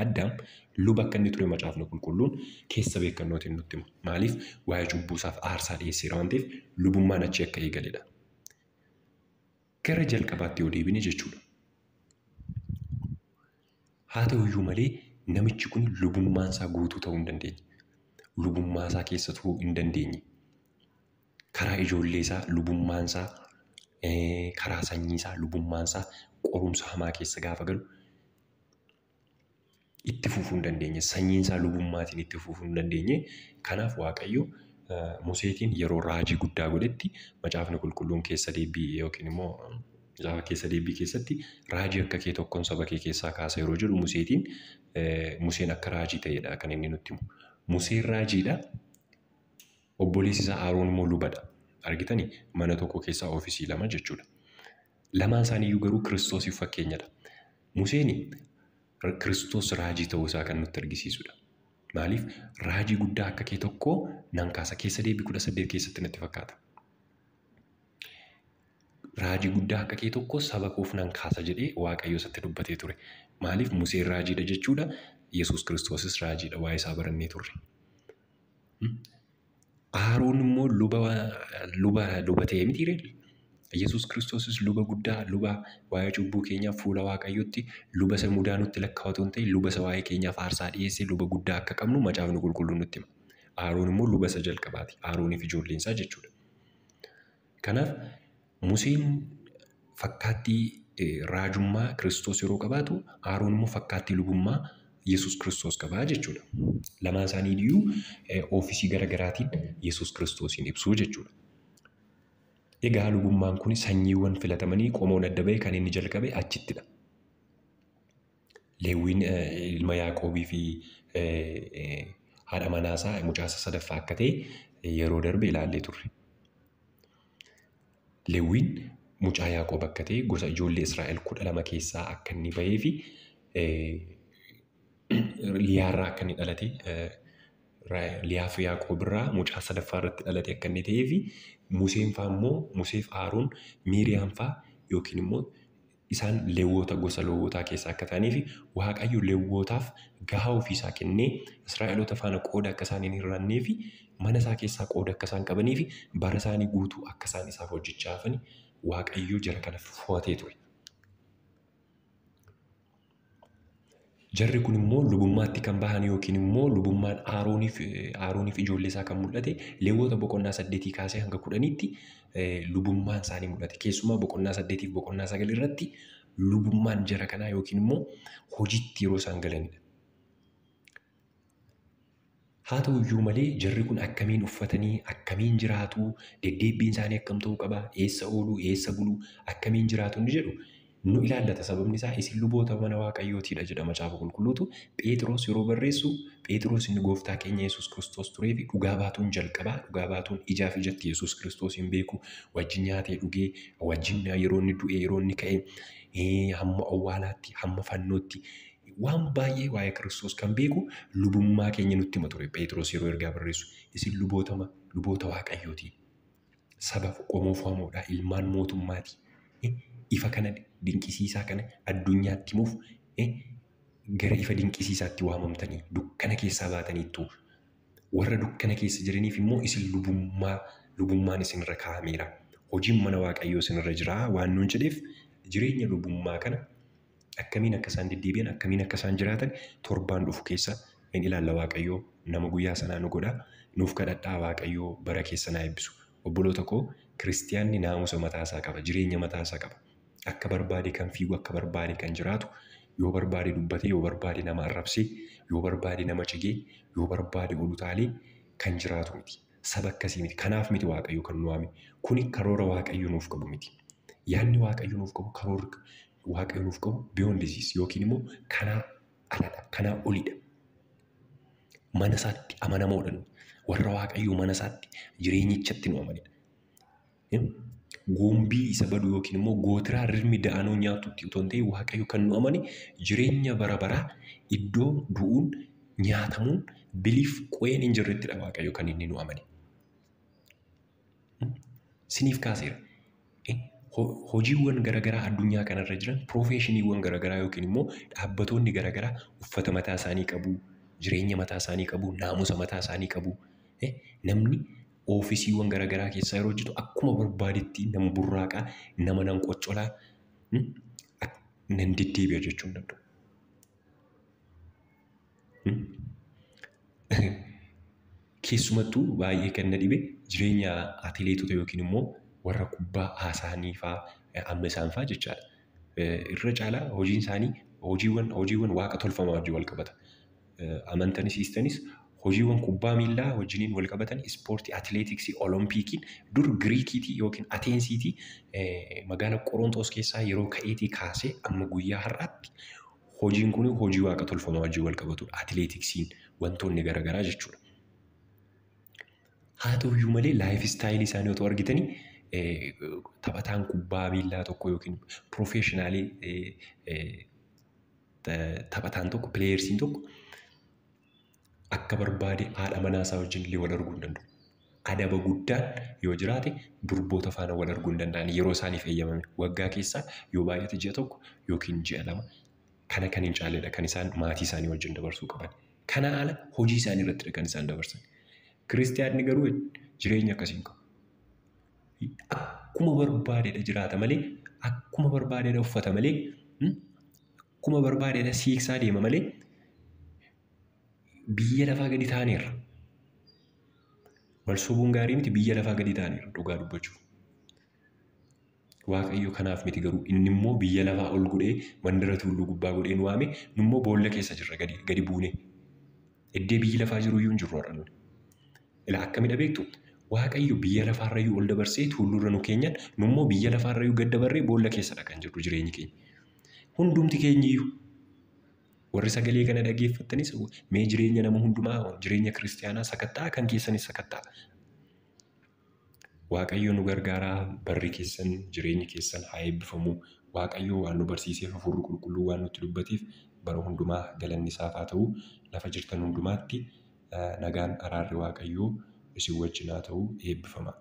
Addaam luba akka inni ture macaafni qulqulluun keessa beekannootiin nutti hima. Maaliif? Waa'ee cubbuusaaf aarsaa dhiyeesseera waan ta'eef lubummaan achi akka eegaledha. Gara jalqabaatti yoo deebine jechuudha. Haa ta'uyyuu malee namichi kun lubummaan isaa guutuu ta'uu hin dandeenye. Lubummaa isaa keessa turuu hin dandeenye. Karaa ijoollee isaa lubummaan isaa, karaa sanyii isaa lubummaan isaa qorumsa hamaa keessa gaafa galu itti fufuu hin dandeenye. Sanyiin isaa lubummaatiin itti fufuu hin dandeenye. Kanaaf Waaqayyo Museetiin yeroo raajii guddaa godhetti macaafni qulqulluun keessa deebii yookiin immoo keessa deebii keessatti raajii akka kee tokkoon saba kee keessaa kaasa yeroo jedhu Museen akka raajii ta'edha kan inni nutti himu. Museen raajiidha. Obboleessi isaa Aroon immoo lubadha. Argitanii mana tokko keessaa oofisii lama jechuudha. Lamaan isaaniiyyuu garuu Kiristoosiif fakkeenyadha. Museen Kiristoos raajii ta'uu isaa kan nutti argisiisudha. Maaliif? Raajii guddaa akka kee tokkoo nan kaasa. Keessa deebii 18 keessatti natti fakkaata. Raajii guddaa akka kee tokkoo saba koof nan kaasa jedhee Waaqayyo isatti dubbatee ture. Maaliif? Museen raajiidha jechuudha. Yesuus Kiristoosis raajiidha. Waa'ee isaa barannee turre. Aroon immoo luba ta'ee miti reelli. Yesuus Kiristoosis luba guddaa, luba waa'ee cubbuu keenyaaf fuula Waaqayyootti luba isa mudaa nutti lakkaa'atu hin ta'e, luba isa waa'ee keenyaaf aarsaa dhiyeessee luba guddaa akka qabnu macaafni qulqulluun nutti hima. Aroon immoo luba isa jalqabaati. Arooniif ijoolleen isaa jechuudha. Kanaaf Museen fakkaattii raajummaa Kiristoos yeroo qabaatu, Aroon immoo fakkaattii lubummaa Yesuus Kiristoos qabaa jechuudha. Lamaan isaanii iyyuu oofisii garaagaraatiin Yesuus Kiristoosiin ibsuu jechuudha. Egaa lubummaan kun sanyiiwwan filatamanii qomoon adda ba'e kan inni jalqabe achittidha. Leewwiin ilma Yaaqoobii fi haadha manaasaa mucaasa sadaffaa akka ta'e yeroo darbe ilaallee turre. Leewwiin mucaa Yaaqoob akka ta'e gosa ijoollee Israa'el 12 keessaa akka inni ba'ee fi Liyaarraa akka inni dhalate, Liyaa fi Yaaqoob irraa mucaa sadaffaa irratti dhalate akka inni ta'ee fi Museen fa'aa immoo Museef Aroon, Miiriyaam fa'aa yookiin immoo isaan Leewwota gosa Leewwotaa keessaa akka ta'anii fi Waaqayyo Leewwotaaf gahaa ofiisaa kennee Israa'eloota faana qooda akka isaan hin hir'annee fi mana isaa keessaa qooda akka isaan qabanii fi bara isaanii guutuu akka isaan isaaf hojjechaa hafan Waaqayyo jara kana fo'atee ture. Jarri kun immoo lubummaatti kan bahan yookiin immoo lubummaan Arooniif ijoollee isaa kan mul'ate Leewwota boqonnaa 8 kaasee hanga 10tti lubummaan isaanii mul'ate. Keessumaa boqonnaa 8 fi boqonnaa 9 irratti lubummaan jara kanaa yookiin immoo hojiitti yeroo isaan galanidha. Haa ta'uyyuu malee jarri kun akkamiin uffatanii, akkamiin jiraatu, deddeebbiin isaanii akkam ta'uu qaba, eessa ooluu, eessa buluu, akkamiin jiraatu ni jedhu. Nu ilaallata. Sababni isaa isin luboota mana Waaqayyootiidha jedha macaafa qulqulluutu. Phexros yeroo barreessu, Phexros inni gooftaa keenya Yesuus Kiristoos turee fi dhugaa baatuun jalqabaa, dhugaa baatuun ijaaf ijatti Yesuus Kiristoos hin beeku, wajjin nyaatee dhugee, wajjin yeroo inni du'e, yeroo inni ka'e, hamma awwaalaatti, hamma fannootti waan baay'ee waa'ee Kiristoos kan beeku lubummaa keenya nutti hima ture. Phexros yeroo ergaa barreessu isin luboota Waaqayyooti. Saba qomoo fo'amoodha, ilmaan mootummaati. Ifa kana dinqisiisaa kana addunyaatti himuuf gara ifa dinqisiisaatti waamamtanii dukkana keessaa baataniittu warra dukkana keessa jiraniif immoo isin lubummaan isinirra kaa'ameera. Hojiin mana Waaqayyoo isinirra jira waan nuun jedheef jireenya lubummaa kana akkamiin akka isaan deddeebi'an, akkamiin akka isaan jiraatan torbaan dhufu keessa in ilaalla. Waaqayyoo nama guyyaa sanaa nu godha. Nuuf kadhadhaa. Waaqayyoo bara keessa naa eebbisu. Obboloota koo Kiristiyaanni naamusa mataasaa qaba, jireenya mataasaa qaba. akka barbaade kan fiigu akka barbaade kan jiraatu yoo barbaade dubbate yoo barbaade nama arrabsee yoo barbaade nama cigee yoo barbaade ol utaalee kan jiraatu miti. Saba akkasii miti. Kanaaf miti Waaqayyo kan nu waame. Kuni karoora Waaqayyo nuuf qabu miti. Yaadni Waaqayyo nuuf qabu karoora Waaqayyo nuuf qabu beyond this yookiin immoo kanaa aladha kanaa olidha. Mana isaatti amanamoodha. Warra Waaqayyo mana isaatti jireenyichatti nu amanedha. Gombii isa badu yookiin immoo gootiraa rirmi da'anoo nyaatutti utoo hin ta'in Waaqayyo kan nu amane jireenya bara baraa iddoo du'uun nyaatamuun biliif qo'een hin jirrettidha Waaqayyo kan inni nu amane. Siniif kaaseera. Hojiiwwan garaagaraa addunyaa kanarra jiran piroofeeshiniiwwan garaagaraa yookiin immoo dhaabbatoonni garaagaraa uffata mataa isaanii qabu, jireenya mataa isaanii qabu, naamusa mataa isaanii qabu. Namni oofisiiwwan garaagaraa keessaa yeroo hojjetu akkuma barbaadetti nama burraaqaa, nama nan qoccolaa, nan deddeebi'a jechuu hin danda'u. Keessumattuu baay'ee kan na dhibe jireenya atileetota yookiin immoo warra kubbaa haasaanii fa'aa amma isaan fa'aa jechaadha. Irra caalaa hojiin isaanii hojiiwwan waaqa tolfamaa wajjin wal qabata. Amantanis hiistanis hojiiwwan kubbaa miillaa wajjiniin wal qabatan ispoortii atileetiksii oloompiikiin dur Giriikiitii yookiin Ateensiitii magaalaa Qorontoos keessaa yeroo ka'eetii kaasee amma guyyaa har'aatti hojiin kun hojii waaqa tolfamaa wajjin wal qabatudha. Atileetiksiin wantoonni garaagaraa jechuudha. Haa ta'uyyuu malee laayif istaayilii isaanii otoo argitanii taphataan kubbaa miillaa tokko yookiin piroofeeshinaalii taphataan tokko pileeyersiin tokko akka barbaade haadha manaa isaa wajjin illee wal arguu hin danda'u. Adaba guddaan yoo jiraate durboota faana wal arguu hin danda'an yeroo isaaniif eeyyamame waggaa keessaa yoo baay'ate ji'a tokko yookiin ji'a lama kana kan hin caalledha kan isaan maatii isaanii wajjin dabarsuu qaban. Kana ala hojii isaanii irratti kan isaan dabarsan. Kiristiyaanni garuu jireenya akkasiin qabu. Akkuma barbaadeedha jiraata malee, akkuma barbaadeedha uffata malee, akkuma barbaadeedha siiksaa deema malee biyya lafaa gadi taaneerra. Wal sobuun gaarii miti biyya lafaa gadi taaneerra dhugaa dubbachuuf. Waaqayyo kanaaf miti garuu inni immoo biyya lafaa ol godhee mandara tulluu gubbaa godhee nu waame nu immoo boolla keessa jirra gadi buune. Iddee biyyi lafaa jiru iyyuu hin jirru har'a nuti. Ilaa akkamidha beektu? Waaqayyo biyya lafaarrayyuu ol dabarsee tullurra nu keenyan nu immoo biyya lafaarrayyuu gad dabarree boolla keessadha kan jirru jireenyi keenya. Hundumti keenyiyyuu warri sagalee kana dhageeffattanis mee jireenya nama hundumaa jireenya kiristiyaanaa sakattaa kan keessanis sakattaa. Waaqayyo nu gargaaraa barri keessan jireenyi keessan haa eebbifamu. Waaqayyo waan nu barsiiseef hafuurri qulqulluu waan nutti dubbateef bara hundumaa galanni isaaf haa ta'u. Lafa jirtan hundumaatti nagaan araarri Waaqayyoo isin wajjin haa ta'u eebbifamaa.